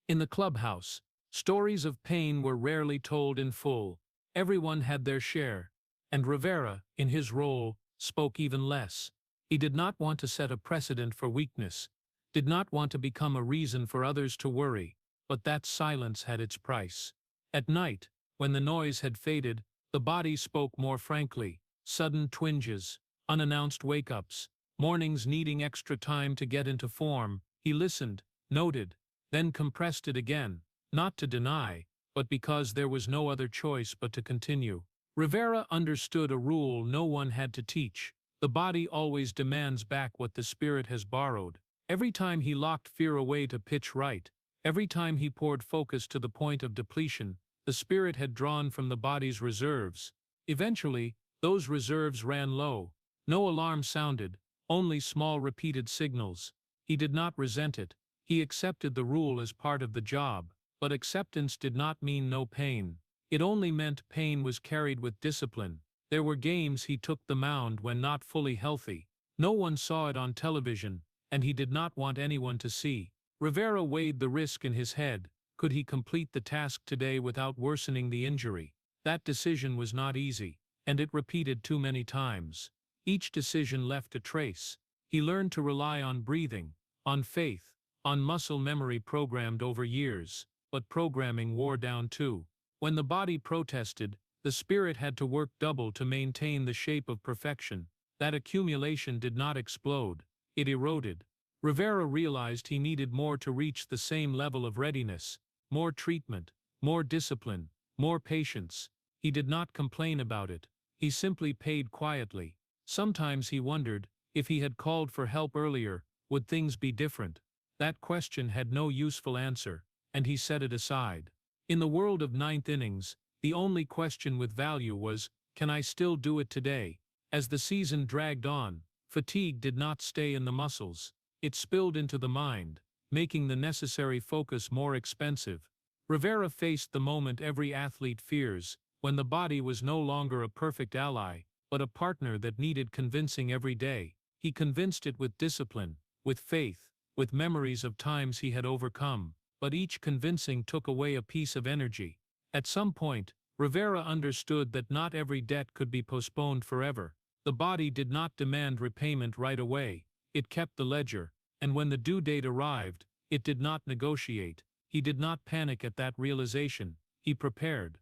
In the clubhouse, stories of pain were rarely told in full. Everyone had their share, and Rivera, in his role, spoke even less. He did not want to set a precedent for weakness, did not want to become a reason for others to worry, but that silence had its price. At night, when the noise had faded, the body spoke more frankly, sudden twinges, unannounced wake-ups, mornings needing extra time to get into form. He listened, noted, then compressed it again, not to deny, but because there was no other choice but to continue. Rivera understood a rule no one had to teach. The body always demands back what the spirit has borrowed. Every time he locked fear away to pitch right, every time he poured focus to the point of depletion, the spirit had drawn from the body's reserves. Eventually, those reserves ran low. No alarm sounded, only small repeated signals. He did not resent it. He accepted the rule as part of the job, but acceptance did not mean no pain. It only meant pain was carried with discipline. There were games he took the mound when not fully healthy. No one saw it on television, and he did not want anyone to see. Rivera weighed the risk in his head. Could he complete the task today without worsening the injury? That decision was not easy, and it repeated too many times. Each decision left a trace. He learned to rely on breathing, on faith, on muscle memory programmed over years, but programming wore down too. When the body protested, the spirit had to work double to maintain the shape of perfection. That accumulation did not explode, it eroded. Rivera realized he needed more to reach the same level of readiness, more treatment, more discipline, more patience. He did not complain about it. He simply paid quietly. Sometimes he wondered, if he had called for help earlier, would things be different? That question had no useful answer, and he set it aside. In the world of ninth innings, the only question with value was, can I still do it today? As the season dragged on, fatigue did not stay in the muscles. It spilled into the mind, making the necessary focus more expensive. Rivera faced the moment every athlete fears, when the body was no longer a perfect ally, but a partner that needed convincing every day. He convinced it with discipline, with faith, with memories of times he had overcome, but each convincing took away a piece of energy. At some point, Rivera understood that not every debt could be postponed forever. The body did not demand repayment right away. It kept the ledger, and when the due date arrived, it did not negotiate. He did not panic at that realization. He prepared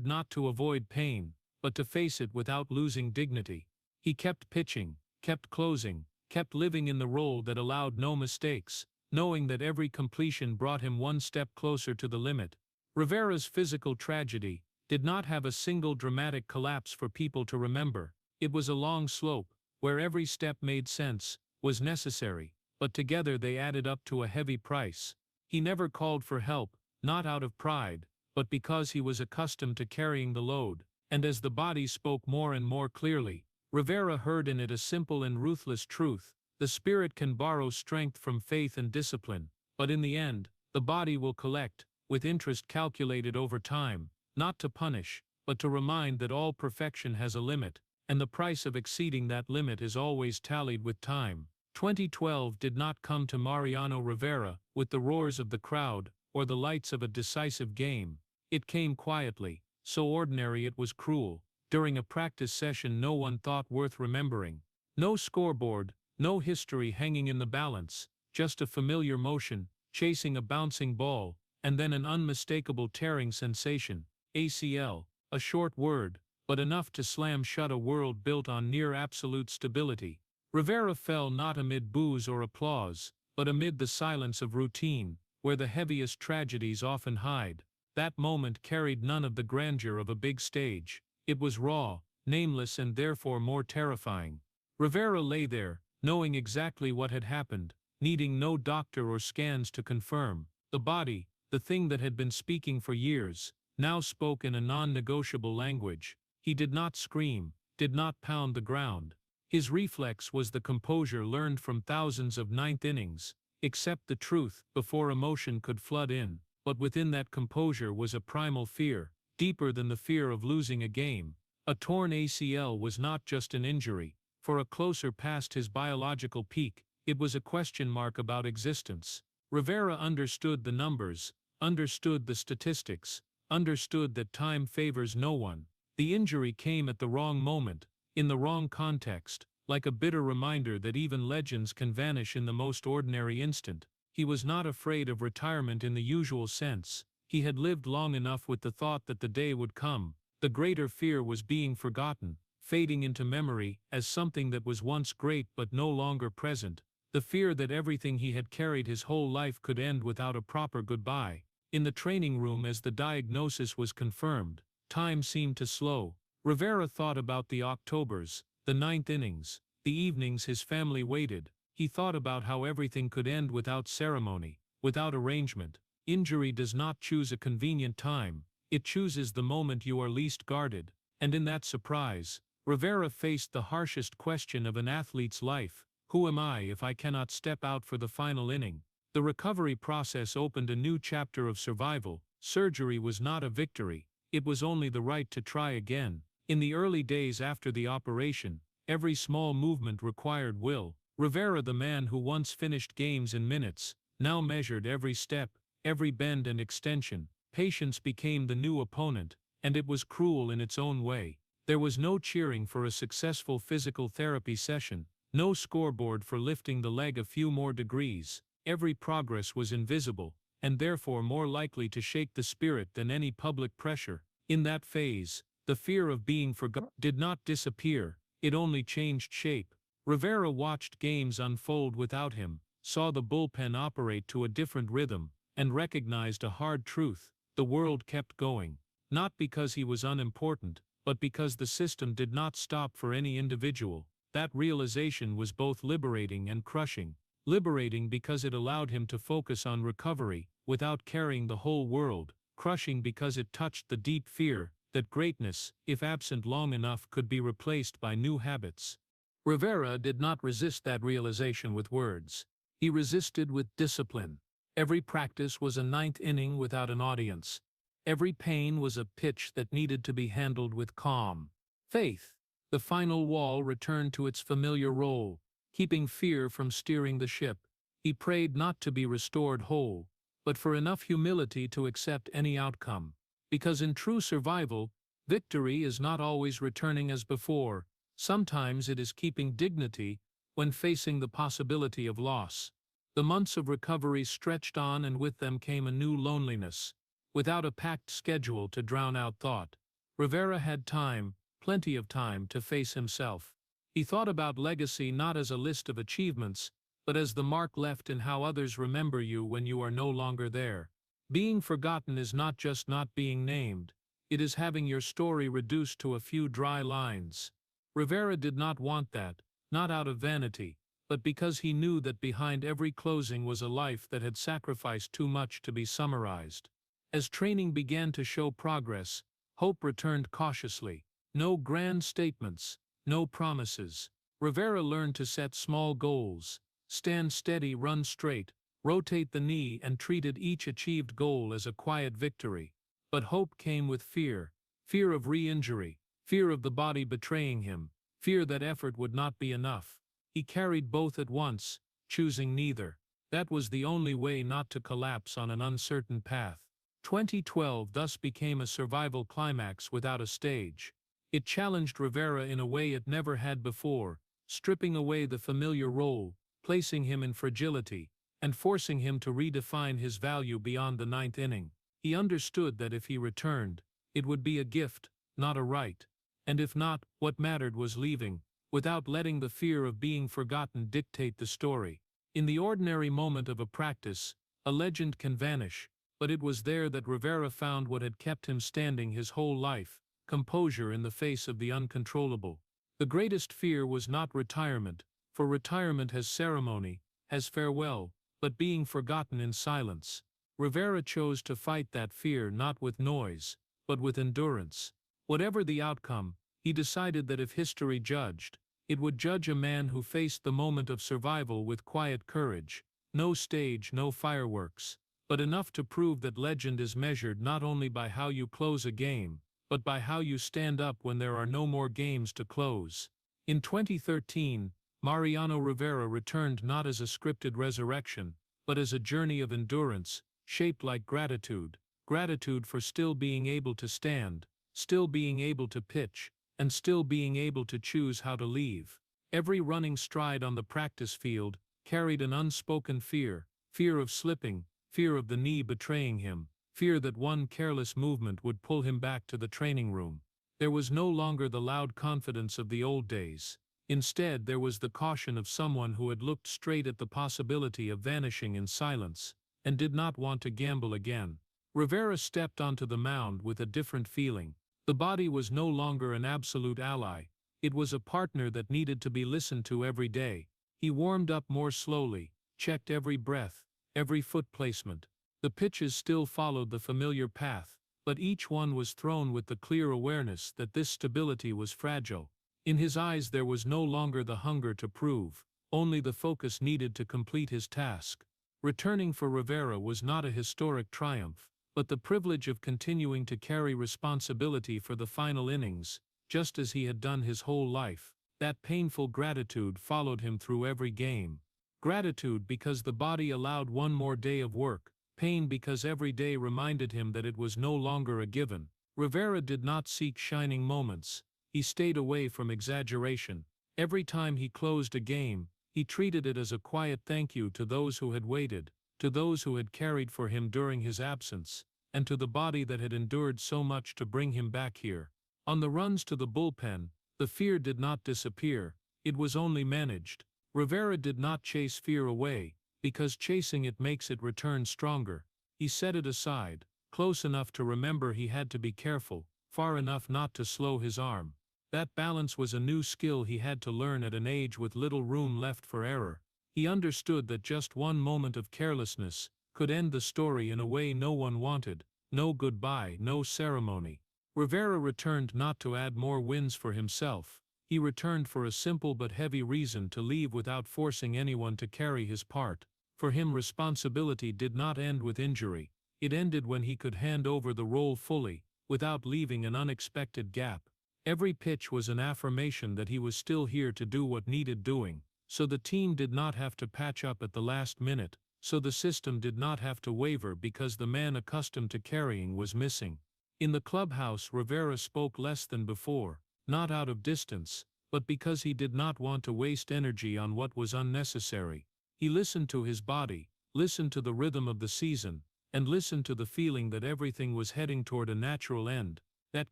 not to avoid pain, but to face it without losing dignity. He kept pitching, kept closing, kept living in the role that allowed no mistakes, knowing that every completion brought him one step closer to the limit. Rivera's physical tragedy did not have a single dramatic collapse for people to remember. It was a long slope, where every step made sense, was necessary, but together they added up to a heavy price. He never called for help, not out of pride, but because he was accustomed to carrying the load, and as the body spoke more and more clearly, Rivera heard in it a simple and ruthless truth: the spirit can borrow strength from faith and discipline, but in the end, the body will collect, with interest calculated over time, not to punish, but to remind that all perfection has a limit, and the price of exceeding that limit is always tallied with time. 2012 did not come to Mariano Rivera with the roars of the crowd or the lights of a decisive game. It came quietly, so ordinary it was cruel, during a practice session no one thought worth remembering. No scoreboard, no history hanging in the balance, just a familiar motion, chasing a bouncing ball, and then an unmistakable tearing sensation. ACL, a short word, but enough to slam shut a world built on near-absolute stability. Rivera fell not amid boos or applause, but amid the silence of routine, where the heaviest tragedies often hide. That moment carried none of the grandeur of a big stage. It was raw, nameless, and therefore more terrifying. Rivera lay there, knowing exactly what had happened, needing no doctor or scans to confirm. The body, the thing that had been speaking for years, now spoke in a non-negotiable language. He did not scream, did not pound the ground. His reflex was the composure learned from thousands of ninth innings: accept the truth before emotion could flood in. But within that composure was a primal fear, deeper than the fear of losing a game. A torn ACL was not just an injury. For a closer past his biological peak, it was a question mark about existence. Rivera understood the numbers, understood the statistics, understood that time favors no one. The injury came at the wrong moment, in the wrong context, like a bitter reminder that even legends can vanish in the most ordinary instant. He was not afraid of retirement in the usual sense. He had lived long enough with the thought that the day would come. The greater fear was being forgotten, fading into memory as something that was once great but no longer present. The fear that everything he had carried his whole life could end without a proper goodbye. In the training room, as the diagnosis was confirmed, time seemed to slow. Rivera thought about the Octobers, the ninth innings, the evenings his family waited. He thought about how everything could end without ceremony, without arrangement. Injury does not choose a convenient time, it chooses the moment you are least guarded. And in that surprise, Rivera faced the harshest question of an athlete's life: who am I if I cannot step out for the final inning? The recovery process opened a new chapter of survival. Surgery was not a victory, it was only the right to try again. In the early days after the operation, every small movement required will. Rivera, the man who once finished games in minutes, now measured every step, every bend and extension. Patience became the new opponent, and it was cruel in its own way. There was no cheering for a successful physical therapy session, no scoreboard for lifting the leg a few more degrees. Every progress was invisible, and therefore more likely to shake the spirit than any public pressure. In that phase, the fear of being forgotten did not disappear, it only changed shape. Rivera watched games unfold without him, saw the bullpen operate to a different rhythm, and recognized a hard truth: the world kept going. Not because he was unimportant, but because the system did not stop for any individual. That realization was both liberating and crushing. Liberating because it allowed him to focus on recovery, without carrying the whole world. Crushing because it touched the deep fear that greatness, if absent long enough, could be replaced by new habits. Rivera did not resist that realization with words. He resisted with discipline. Every practice was a ninth inning without an audience. Every pain was a pitch that needed to be handled with calm. Faith. The final wall returned to its familiar role, keeping fear from steering the ship. He prayed not to be restored whole, but for enough humility to accept any outcome. Because in true survival, victory is not always returning as before. Sometimes it is keeping dignity when facing the possibility of loss. The months of recovery stretched on, and with them came a new loneliness. Without a packed schedule to drown out thought, Rivera had time, plenty of time, to face himself. He thought about legacy not as a list of achievements, but as the mark left in how others remember you when you are no longer there. Being forgotten is not just not being named, it is having your story reduced to a few dry lines. Rivera did not want that, not out of vanity, but because he knew that behind every closing was a life that had sacrificed too much to be summarized. As training began to show progress, hope returned cautiously. No grand statements, no promises. Rivera learned to set small goals, stand steady, run straight, rotate the knee, and treated each achieved goal as a quiet victory. But hope came with fear: fear of re-injury, fear of the body betraying him, fear that effort would not be enough. He carried both at once, choosing neither. That was the only way not to collapse on an uncertain path. 2012 thus became a survival climax without a stage. It challenged Rivera in a way it never had before, stripping away the familiar role, placing him in fragility, and forcing him to redefine his value beyond the ninth inning. He understood that if he returned, it would be a gift, not a right. And if not, what mattered was leaving, without letting the fear of being forgotten dictate the story. In the ordinary moment of a practice, a legend can vanish, but it was there that Rivera found what had kept him standing his whole life: composure in the face of the uncontrollable. The greatest fear was not retirement, for retirement has ceremony, has farewell, but being forgotten in silence. Rivera chose to fight that fear not with noise, but with endurance. Whatever the outcome, he decided that if history judged, it would judge a man who faced the moment of survival with quiet courage. No stage, no fireworks, but enough to prove that legend is measured not only by how you close a game, but by how you stand up when there are no more games to close. In 2013, Mariano Rivera returned not as a scripted resurrection, but as a journey of endurance, shaped like gratitude. gratitude for still being able to stand, still being able to pitch, and still being able to choose how to leave. Every running stride on the practice field carried an unspoken fear, fear of slipping, fear of the knee betraying him, fear that one careless movement would pull him back to the training room. There was no longer the loud confidence of the old days. Instead, there was the caution of someone who had looked straight at the possibility of vanishing in silence, and did not want to gamble again. Rivera stepped onto the mound with a different feeling. The body was no longer an absolute ally. It was a partner that needed to be listened to every day. He warmed up more slowly, checked every breath, every foot placement. The pitches still followed the familiar path, but each one was thrown with the clear awareness that this stability was fragile. In his eyes there was no longer the hunger to prove, only the focus needed to complete his task. Returning for Rivera was not a historic triumph, but the privilege of continuing to carry responsibility for the final innings, just as he had done his whole life. That painful gratitude followed him through every game. Gratitude because the body allowed one more day of work, pain because every day reminded him that it was no longer a given. Rivera did not seek shining moments. He stayed away from exaggeration. Every time he closed a game, he treated it as a quiet thank you to those who had waited, to those who had carried for him during his absence, and to the body that had endured so much to bring him back here. On the runs to the bullpen, the fear did not disappear, it was only managed. Rivera did not chase fear away, because chasing it makes it return stronger. He set it aside, close enough to remember he had to be careful, far enough not to slow his arm. That balance was a new skill he had to learn at an age with little room left for error. He understood that just one moment of carelessness could end the story in a way no one wanted. No goodbye, no ceremony. Rivera returned not to add more wins for himself. He returned for a simple but heavy reason: to leave without forcing anyone to carry his part. For him, responsibility did not end with injury. It ended when he could hand over the role fully, without leaving an unexpected gap. Every pitch was an affirmation that he was still here to do what needed doing, so the team did not have to patch up at the last minute, so the system did not have to waver because the man accustomed to carrying was missing. In the clubhouse, Rivera spoke less than before, not out of distance, but because he did not want to waste energy on what was unnecessary. He listened to his body, listened to the rhythm of the season, and listened to the feeling that everything was heading toward a natural end. That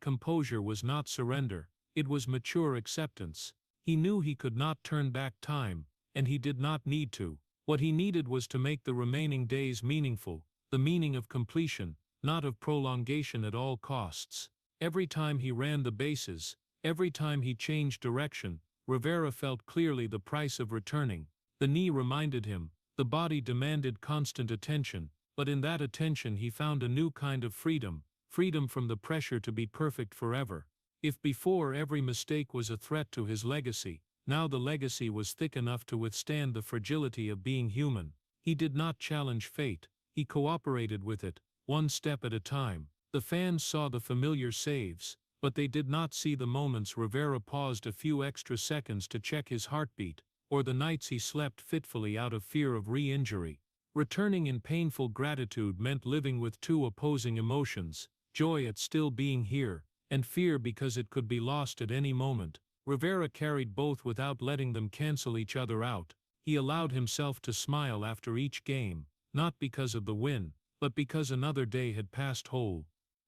composure was not surrender, it was mature acceptance. He knew he could not turn back time, and he did not need to. What he needed was to make the remaining days meaningful, the meaning of completion, not of prolongation at all costs. Every time he ran the bases, every time he changed direction, Rivera felt clearly the price of returning. The knee reminded him, the body demanded constant attention, but in that attention he found a new kind of freedom, freedom from the pressure to be perfect forever. If before every mistake was a threat to his legacy, now the legacy was thick enough to withstand the fragility of being human. He did not challenge fate, he cooperated with it, one step at a time. The fans saw the familiar saves, but they did not see the moments Rivera paused a few extra seconds to check his heartbeat, or the nights he slept fitfully out of fear of re-injury. Returning in painful gratitude meant living with two opposing emotions, joy at still being here, and fear because it could be lost at any moment. Rivera carried both without letting them cancel each other out. He allowed himself to smile after each game, not because of the win, but because another day had passed whole.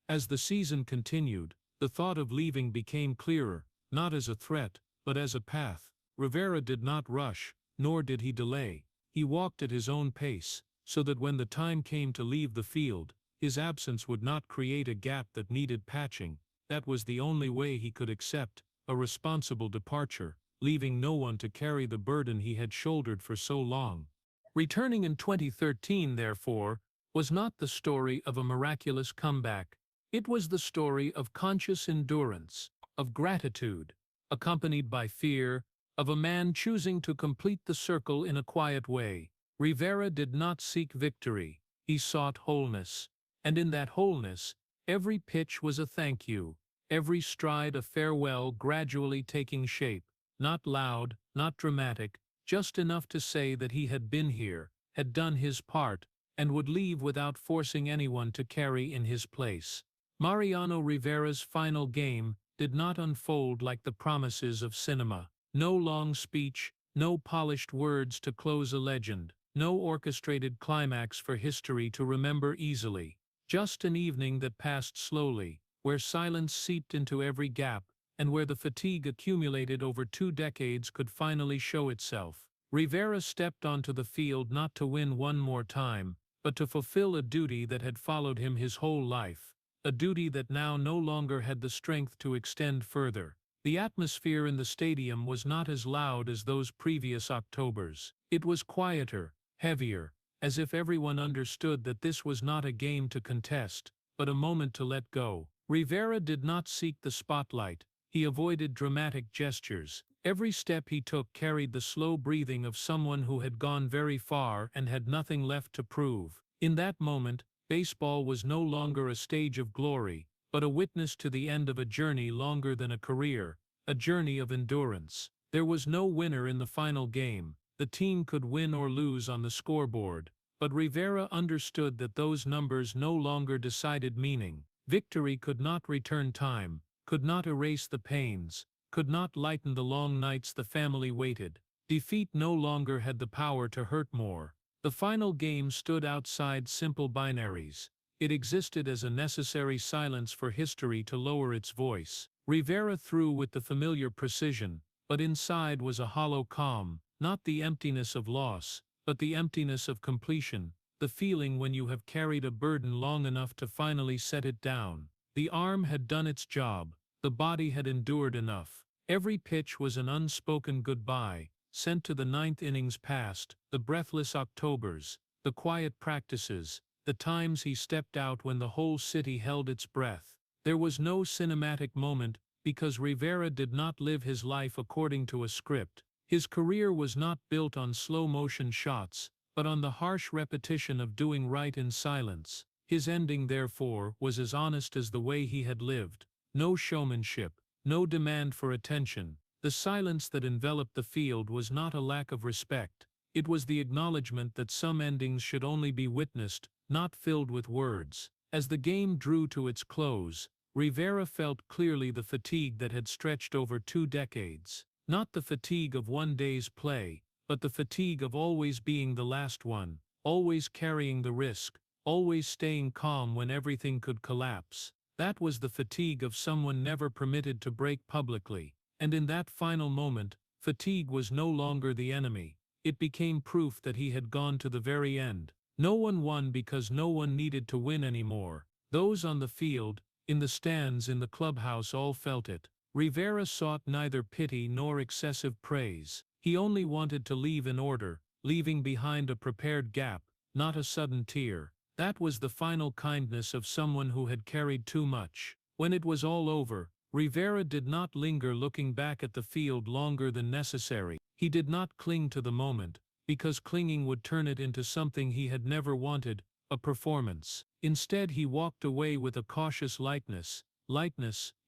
As the season continued, the thought of leaving became clearer, not as a threat, but as a path. Rivera did not rush, nor did he delay. He walked at his own pace, so that when the time came to leave the field, his absence would not create a gap that needed patching. That was the only way he could accept a responsible departure, leaving no one to carry the burden he had shouldered for so long. Returning in 2013, therefore, was not the story of a miraculous comeback. It was the story of conscious endurance, of gratitude, accompanied by fear, of a man choosing to complete the circle in a quiet way. Rivera did not seek victory, he sought wholeness. And in that wholeness, every pitch was a thank you, every stride a farewell, gradually taking shape, not loud, not dramatic, just enough to say that he had been here, had done his part, and would leave without forcing anyone to carry in his place. Mariano Rivera's final game did not unfold like the promises of cinema. No long speech, no polished words to close a legend, no orchestrated climax for history to remember easily. Just an evening that passed slowly, where silence seeped into every gap, and where the fatigue accumulated over 2 decades could finally show itself. Rivera stepped onto the field not to win one more time, but to fulfill a duty that had followed him his whole life, a duty that now no longer had the strength to extend further. The atmosphere in the stadium was not as loud as those previous Octobers. It was quieter, heavier, as if everyone understood that this was not a game to contest, but a moment to let go. Rivera did not seek the spotlight. He avoided dramatic gestures. Every step he took carried the slow breathing of someone who had gone very far and had nothing left to prove. In that moment, baseball was no longer a stage of glory, but a witness to the end of a journey longer than a career, a journey of endurance. There was no winner in the final game. The team could win or lose on the scoreboard, but Rivera understood that those numbers no longer decided meaning. Victory could not return time, could not erase the pains, could not lighten the long nights the family waited. Defeat no longer had the power to hurt more. The final game stood outside simple binaries. It existed as a necessary silence for history to lower its voice. Rivera threw with the familiar precision, but inside was a hollow calm, not the emptiness of loss, but the emptiness of completion, the feeling when you have carried a burden long enough to finally set it down. The arm had done its job, the body had endured enough. Every pitch was an unspoken goodbye, sent to the ninth innings past, the breathless Octobers, the quiet practices, the times he stepped out when the whole city held its breath. There was no cinematic moment, because Rivera did not live his life according to a script. His career was not built on slow-motion shots, but on the harsh repetition of doing right in silence. His ending, therefore, was as honest as the way he had lived. No showmanship, no demand for attention. The silence that enveloped the field was not a lack of respect. It was the acknowledgement that some endings should only be witnessed, not filled with words. As the game drew to its close, Rivera felt clearly the fatigue that had stretched over 2 decades. Not the fatigue of one day's play, but the fatigue of always being the last one, always carrying the risk, always staying calm when everything could collapse. That was the fatigue of someone never permitted to break publicly. And in that final moment, fatigue was no longer the enemy. It became proof that he had gone to the very end. No one won because no one needed to win anymore. Those on the field, in the stands, in the clubhouse all felt it. Rivera sought neither pity nor excessive praise. He only wanted to leave in order, leaving behind a prepared gap, not a sudden tear. That was the final kindness of someone who had carried too much. When it was all over, Rivera did not linger looking back at the field longer than necessary. He did not cling to the moment, because clinging would turn it into something he had never wanted, a performance. Instead, he walked away with a cautious lightness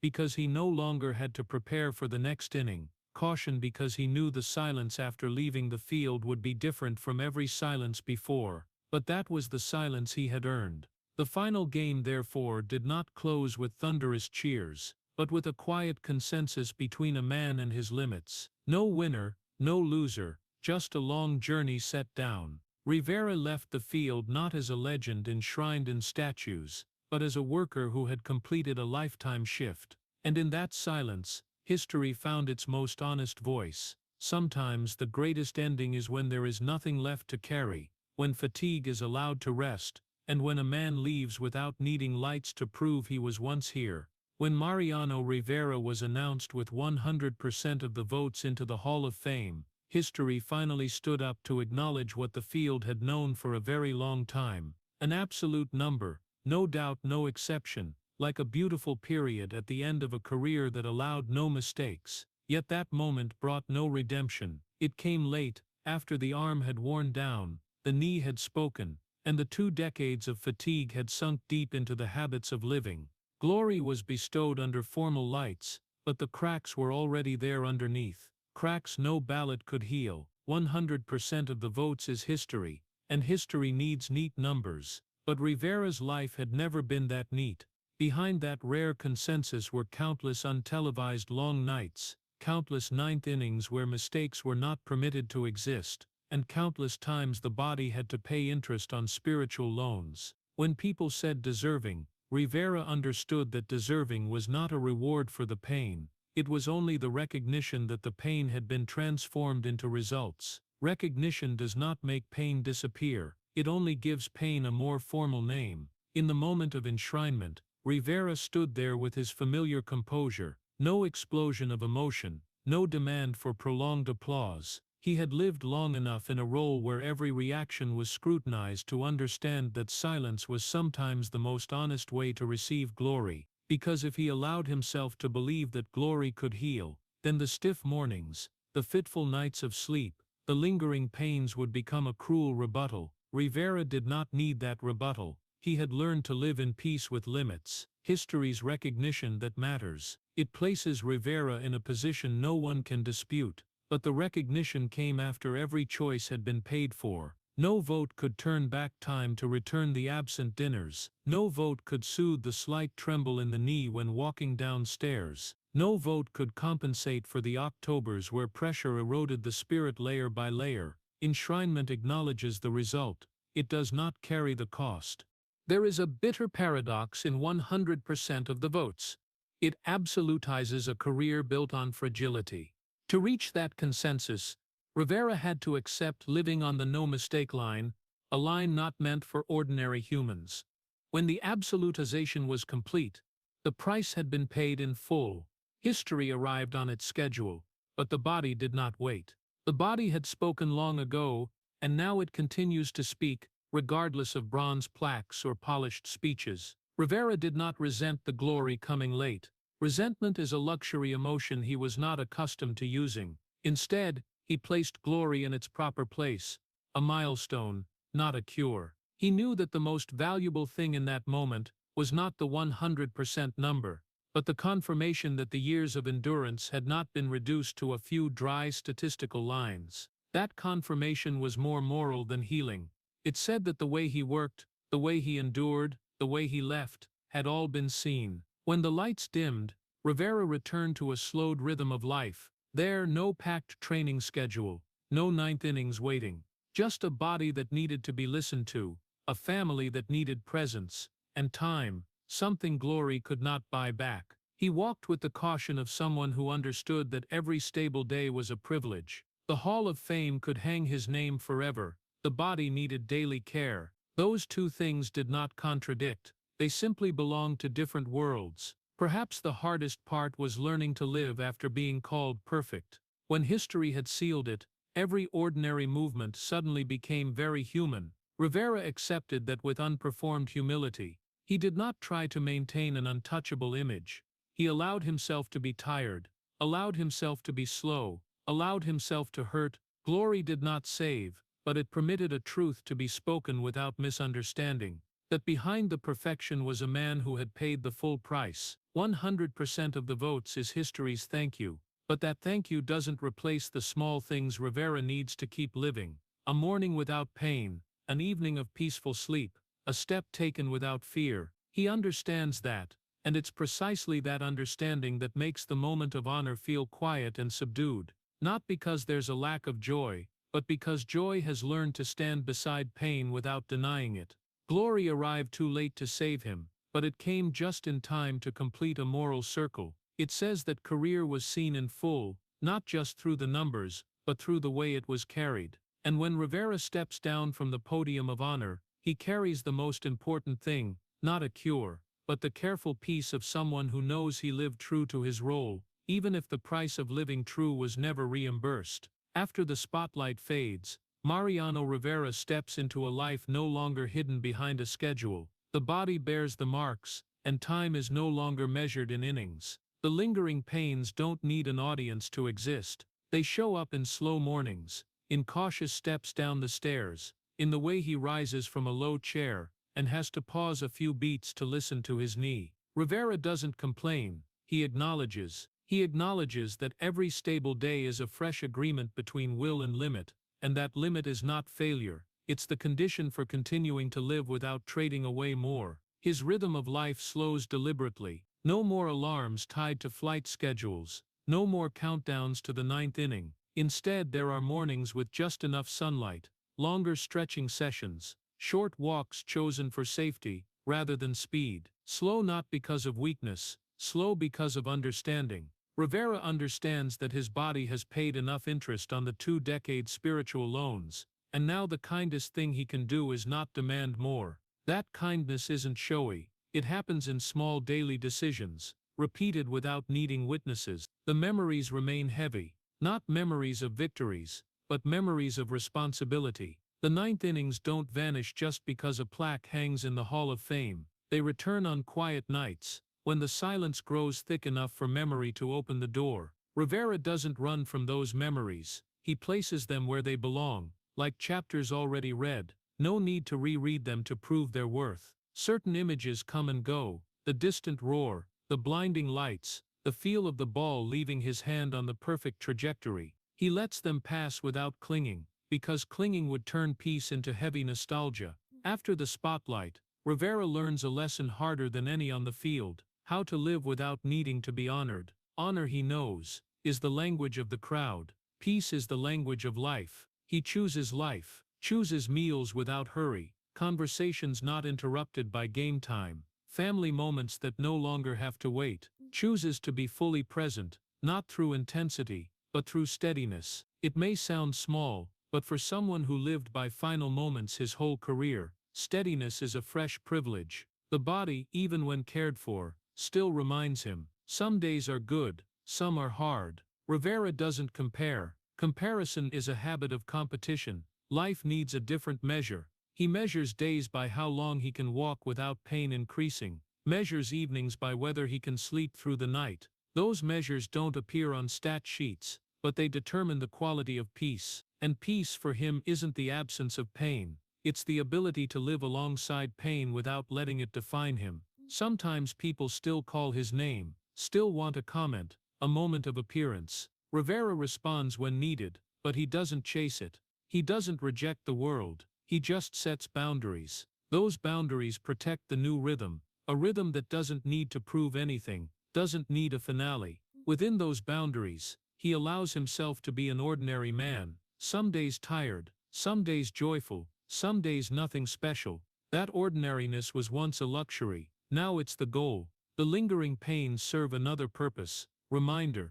because he no longer had to prepare for the next inning, caution because he knew the silence after leaving the field would be different from every silence before. But that was the silence he had earned. The final game, therefore, did not close with thunderous cheers, but with a quiet consensus between a man and his limits. No winner, no loser, just a long journey set down. Rivera left the field not as a legend enshrined in statues, but as a worker who had completed a lifetime shift. And in that silence, history found its most honest voice. Sometimes the greatest ending is when there is nothing left to carry, when fatigue is allowed to rest, and when a man leaves without needing lights to prove he was once here. When Mariano Rivera was announced with 100% of the votes into the Hall of Fame, history finally stood up to acknowledge what the field had known for a very long time. An absolute number, no doubt, no exception, like a beautiful period at the end of a career that allowed no mistakes. Yet that moment brought no redemption. It came late, after the arm had worn down, the knee had spoken, and the 2 decades of fatigue had sunk deep into the habits of living. Glory was bestowed under formal lights, but the cracks were already there underneath. Cracks no ballot could heal. 100% of the votes is history, and history needs neat numbers. But Rivera's life had never been that neat. Behind that rare consensus were countless untelevised long nights, countless ninth innings where mistakes were not permitted to exist, and countless times the body had to pay interest on spiritual loans. When people said deserving, Rivera understood that deserving was not a reward for the pain. It was only the recognition that the pain had been transformed into results. Recognition does not make pain disappear, it only gives pain a more formal name. In the moment of enshrinement, Rivera stood there with his familiar composure, no explosion of emotion, no demand for prolonged applause. He had lived long enough in a role where every reaction was scrutinized to understand that silence was sometimes the most honest way to receive glory, because if he allowed himself to believe that glory could heal, then the stiff mornings, the fitful nights of sleep, the lingering pains would become a cruel rebuttal. Rivera did not need that rebuttal. He had learned to live in peace with limits. History's recognition that matters. It places Rivera in a position no one can dispute. But the recognition came after every choice had been paid for. No vote could turn back time to return the absent dinners. No vote could soothe the slight tremble in the knee when walking downstairs. No vote could compensate for the Octobers where pressure eroded the spirit layer by layer. Enshrinement acknowledges the result. It does not carry the cost. There is a bitter paradox in 100% of the votes. It absolutizes a career built on fragility. To reach that consensus, Rivera had to accept living on the no-mistake line, a line not meant for ordinary humans. When the absolutization was complete, the price had been paid in full. History arrived on its schedule, but the body did not wait. The body had spoken long ago, and now it continues to speak, regardless of bronze plaques or polished speeches. Rivera did not resent the glory coming late. Resentment is a luxury emotion he was not accustomed to using. Instead, he placed glory in its proper place, a milestone, not a cure. He knew that the most valuable thing in that moment was not the 100% number, but the confirmation that the years of endurance had not been reduced to a few dry statistical lines. That confirmation was more moral than healing. It said that the way he worked, the way he endured, the way he left, had all been seen. When the lights dimmed, Rivera returned to a slowed rhythm of life. There, no packed training schedule, no ninth innings waiting, just a body that needed to be listened to, a family that needed presence, and time, something glory could not buy back. He walked with the caution of someone who understood that every stable day was a privilege. The Hall of Fame could hang his name forever. The body needed daily care. Those two things did not contradict. They simply belonged to different worlds. Perhaps the hardest part was learning to live after being called perfect. When history had sealed it, every ordinary movement suddenly became very human. Rivera accepted that with unperformed humility. He did not try to maintain an untouchable image. He allowed himself to be tired, allowed himself to be slow, allowed himself to hurt. Glory did not save, but it permitted a truth to be spoken without misunderstanding. That behind the perfection was a man who had paid the full price. 100% of the votes is history's thank you, but that thank you doesn't replace the small things Rivera needs to keep living. A morning without pain, an evening of peaceful sleep, a step taken without fear. He understands that, and it's precisely that understanding that makes the moment of honor feel quiet and subdued, not because there's a lack of joy, but because joy has learned to stand beside pain without denying it. Glory arrived too late to save him, but it came just in time to complete a moral circle. It says that career was seen in full, not just through the numbers, but through the way it was carried. And when Rivera steps down from the podium of honor, he carries the most important thing, not a cure, but the careful peace of someone who knows he lived true to his role, even if the price of living true was never reimbursed. After the spotlight fades, Mariano Rivera steps into a life no longer hidden behind a schedule. The body bears the marks, and time is no longer measured in innings. The lingering pains don't need an audience to exist. They show up in slow mornings, in cautious steps down the stairs, in the way he rises from a low chair, and has to pause a few beats to listen to his knee. Rivera doesn't complain, he acknowledges. He acknowledges that every stable day is a fresh agreement between will and limit, and that limit is not failure, It's the condition for continuing to live without trading away more. His rhythm of life slows deliberately. No more alarms tied to flight schedules. No more countdowns to the ninth inning. Instead, there are mornings with just enough sunlight, longer stretching sessions, short walks chosen for safety rather than speed. Slow not because of weakness, slow because of understanding. Rivera understands that his body has paid enough interest on the 2-decade spiritual loans, and now the kindest thing he can do is not demand more. That kindness isn't showy, it happens in small daily decisions, repeated without needing witnesses. The memories remain heavy, not memories of victories, but memories of responsibility. The ninth innings don't vanish just because a plaque hangs in the Hall of Fame. They return on quiet nights, when the silence grows thick enough for memory to open the door. Rivera doesn't run from those memories, he places them where they belong, like chapters already read. No need to reread them to prove their worth. Certain images come and go, the distant roar, the blinding lights, the feel of the ball leaving his hand on the perfect trajectory. He lets them pass without clinging, because clinging would turn peace into heavy nostalgia. After the spotlight, Rivera learns a lesson harder than any on the field: how to live without needing to be honored. Honor, he knows, is the language of the crowd. Peace is the language of life. He chooses life, chooses meals without hurry, conversations not interrupted by game time, family moments that no longer have to wait, chooses to be fully present, not through intensity, but through steadiness. It may sound small, but for someone who lived by final moments his whole career, steadiness is a fresh privilege. The body, even when cared for, still reminds him, some days are good, some are hard. Rivera doesn't compare. Comparison is a habit of competition. Life needs a different measure. He measures days by how long he can walk without pain increasing, measures evenings by whether he can sleep through the night. Those measures don't appear on stat sheets, but they determine the quality of peace. And peace for him isn't the absence of pain, it's the ability to live alongside pain without letting it define him. Sometimes people still call his name, still want a comment, a moment of appearance. Rivera responds when needed, but he doesn't chase it. He doesn't reject the world, he just sets boundaries. Those boundaries protect the new rhythm, a rhythm that doesn't need to prove anything, doesn't need a finale. Within those boundaries, he allows himself to be an ordinary man, some days tired, some days joyful, some days nothing special. That ordinariness was once a luxury, now it's the goal. The lingering pains serve another purpose: reminder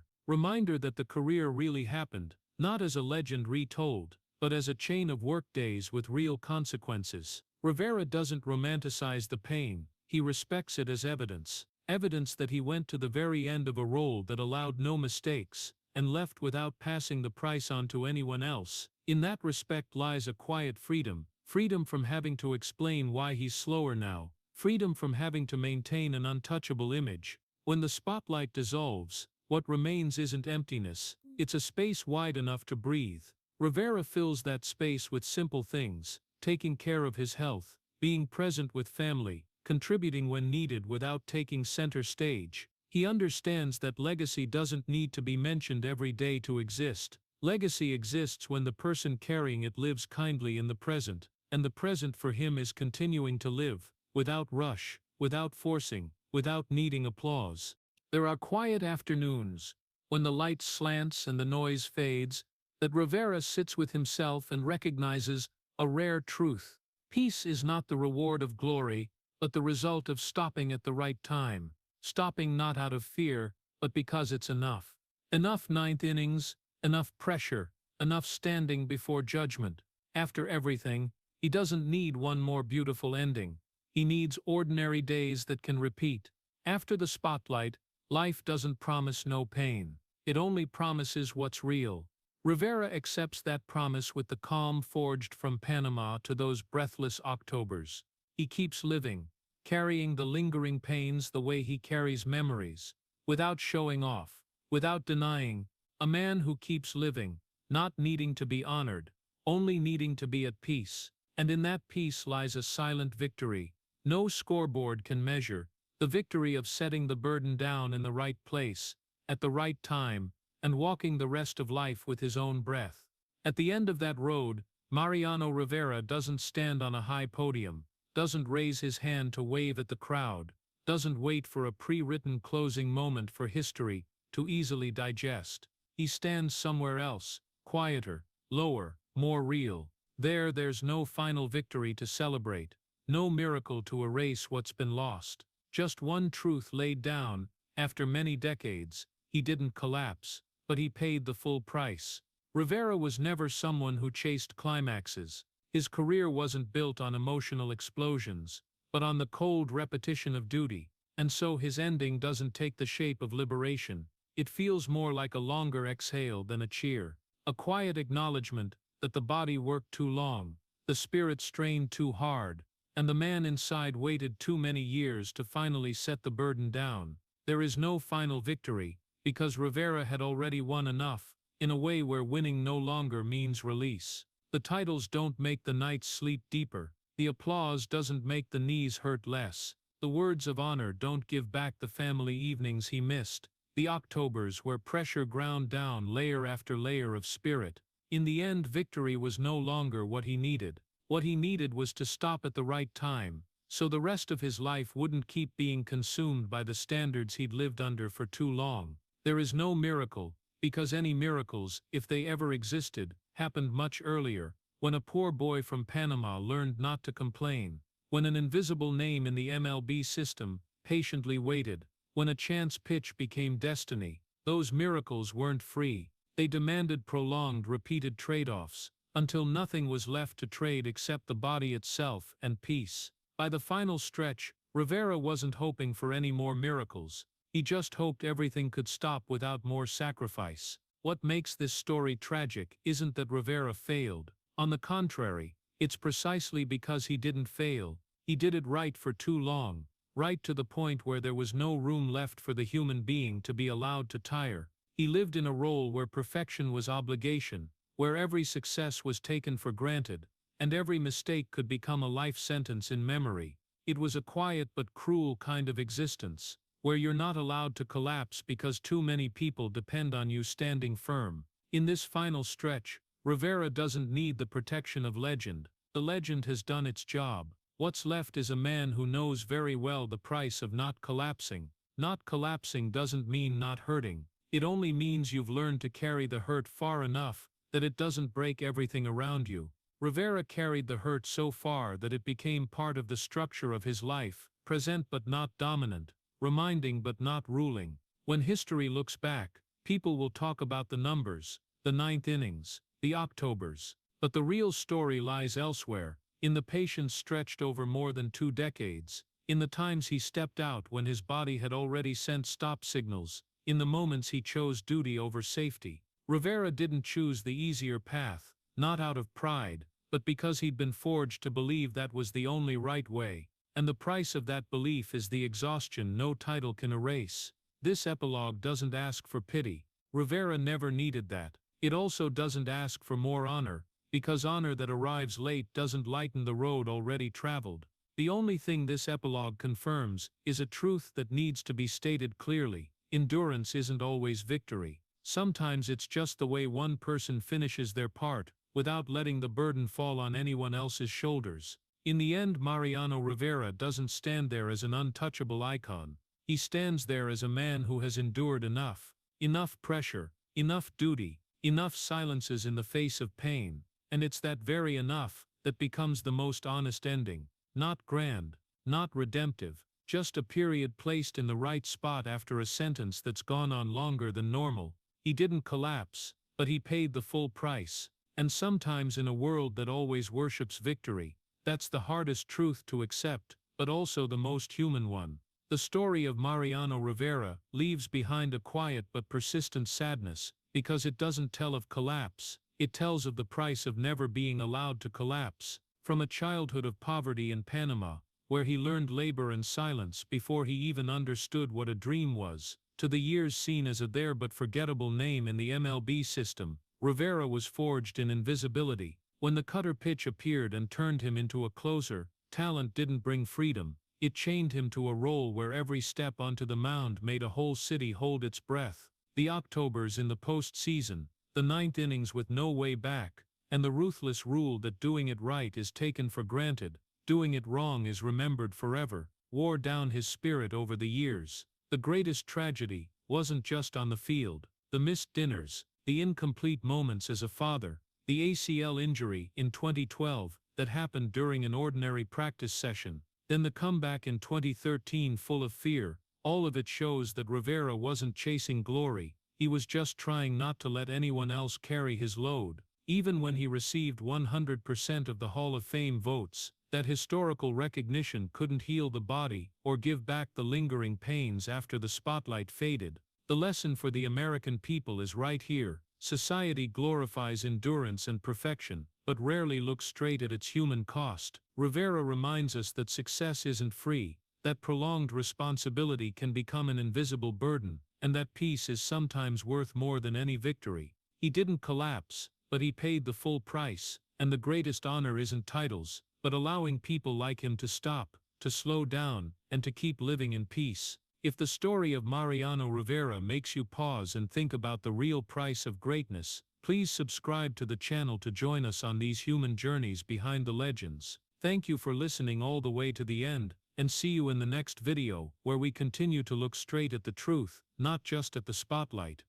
that the career really happened, not as a legend retold, but as a chain of workdays with real consequences. Rivera doesn't romanticize the pain, he respects it as evidence. Evidence that he went to the very end of a role that allowed no mistakes, and left without passing the price on to anyone else. In that respect lies a quiet freedom, freedom from having to explain why he's slower now, freedom from having to maintain an untouchable image. When the spotlight dissolves, what remains isn't emptiness, it's a space wide enough to breathe. Rivera fills that space with simple things: taking care of his health, being present with family, contributing when needed without taking center stage. He understands that legacy doesn't need to be mentioned every day to exist. Legacy exists when the person carrying it lives kindly in the present, and the present for him is continuing to live, without rush, without forcing, without needing applause. There are quiet afternoons, when the light slants and the noise fades, that Rivera sits with himself and recognizes a rare truth. Peace is not the reward of glory, but the result of stopping at the right time. Stopping not out of fear, but because it's enough. Enough ninth innings, enough pressure, enough standing before judgment. After everything, he doesn't need one more beautiful ending. He needs ordinary days that can repeat. After the spotlight, life doesn't promise no pain. It only promises what's real. Rivera accepts that promise with the calm forged from Panama to those breathless Octobers. He keeps living, carrying the lingering pains the way he carries memories, without showing off, without denying. A man who keeps living, not needing to be honored, only needing to be at peace. And in that peace lies a silent victory no scoreboard can measure, the victory of setting the burden down in the right place, at the right time, and walking the rest of life with his own breath. At the end of that road, Mariano Rivera doesn't stand on a high podium, doesn't raise his hand to wave at the crowd, doesn't wait for a pre-written closing moment for history to easily digest. He stands somewhere else, quieter, lower, more real. There's no final victory to celebrate, no miracle to erase what's been lost. Just one truth laid down: after many decades, he didn't collapse, but he paid the full price. Rivera was never someone who chased climaxes. His career wasn't built on emotional explosions, but on the cold repetition of duty, and so his ending doesn't take the shape of liberation. It feels more like a longer exhale than a cheer, a quiet acknowledgement that the body worked too long, the spirit strained too hard, and the man inside waited too many years to finally set the burden down. There is no final victory, because Rivera had already won enough, in a way where winning no longer means release. The titles don't make the nights sleep deeper, the applause doesn't make the knees hurt less, the words of honor don't give back the family evenings he missed, the Octobers where pressure ground down layer after layer of spirit. In the end, victory was no longer what he needed. What he needed was to stop at the right time, so the rest of his life wouldn't keep being consumed by the standards he'd lived under for too long. There is no miracle, because any miracles, if they ever existed, happened much earlier, when a poor boy from Panama learned not to complain, when an invisible name in the MLB system patiently waited, when a chance pitch became destiny. Those miracles weren't free. They demanded prolonged, repeated trade-offs, until nothing was left to trade except the body itself and peace. By the final stretch, Rivera wasn't hoping for any more miracles. He just hoped everything could stop without more sacrifice. What makes this story tragic isn't that Rivera failed. On the contrary, it's precisely because he didn't fail. He did it right for too long, right to the point where there was no room left for the human being to be allowed to tire. He lived in a role where perfection was obligation, where every success was taken for granted, and every mistake could become a life sentence in memory. It was a quiet but cruel kind of existence, where you're not allowed to collapse because too many people depend on you standing firm. In this final stretch, Rivera doesn't need the protection of legend. The legend has done its job. What's left is a man who knows very well the price of not collapsing. Not collapsing doesn't mean not hurting. It only means you've learned to carry the hurt far enough that it doesn't break everything around you. Rivera carried the hurt so far that it became part of the structure of his life, present but not dominant, reminding but not ruling. When history looks back, people will talk about the numbers, the ninth innings, the Octobers. But the real story lies elsewhere, in the patience stretched over more than 2 decades, in the times he stepped out when his body had already sent stop signals, in the moments he chose duty over safety. Rivera didn't choose the easier path, not out of pride, but because he'd been forged to believe that was the only right way. And the price of that belief is the exhaustion no title can erase. This epilogue doesn't ask for pity. Rivera never needed that. It also doesn't ask for more honor, because honor that arrives late doesn't lighten the road already traveled. The only thing this epilogue confirms is a truth that needs to be stated clearly. Endurance isn't always victory. Sometimes it's just the way one person finishes their part, without letting the burden fall on anyone else's shoulders. In the end, Mariano Rivera doesn't stand there as an untouchable icon. He stands there as a man who has endured enough. Enough pressure, enough duty, enough silences in the face of pain. And it's that very enough that becomes the most honest ending. Not grand, not redemptive, just a period placed in the right spot after a sentence that's gone on longer than normal. He didn't collapse, but he paid the full price. And sometimes in a world that always worships victory, that's the hardest truth to accept, but also the most human one. The story of Mariano Rivera leaves behind a quiet but persistent sadness, because it doesn't tell of collapse, it tells of the price of never being allowed to collapse. From a childhood of poverty in Panama, where he learned labor and silence before he even understood what a dream was, to the years seen as a there but forgettable name in the MLB system, Rivera was forged in invisibility. When the cutter pitch appeared and turned him into a closer, talent didn't bring freedom. It chained him to a role where every step onto the mound made a whole city hold its breath. The Octobers in the postseason, the ninth innings with no way back, and the ruthless rule that doing it right is taken for granted, doing it wrong is remembered forever, wore down his spirit over the years. The greatest tragedy wasn't just on the field. The missed dinners, the incomplete moments as a father, the ACL injury in 2012 that happened during an ordinary practice session, then the comeback in 2013 full of fear, all of it shows that Rivera wasn't chasing glory, he was just trying not to let anyone else carry his load. Even when he received 100% of the Hall of Fame votes, that historical recognition couldn't heal the body or give back the lingering pains after the spotlight faded. The lesson for the American people is right here. Society glorifies endurance and perfection, but rarely looks straight at its human cost. Rivera reminds us that success isn't free, that prolonged responsibility can become an invisible burden, and that peace is sometimes worth more than any victory. He didn't collapse, but he paid the full price, and the greatest honor isn't titles, but allowing people like him to stop, to slow down, and to keep living in peace. If the story of Mariano Rivera makes you pause and think about the real price of greatness, please subscribe to the channel to join us on these human journeys behind the legends. Thank you for listening all the way to the end, and see you in the next video, where we continue to look straight at the truth, not just at the spotlight.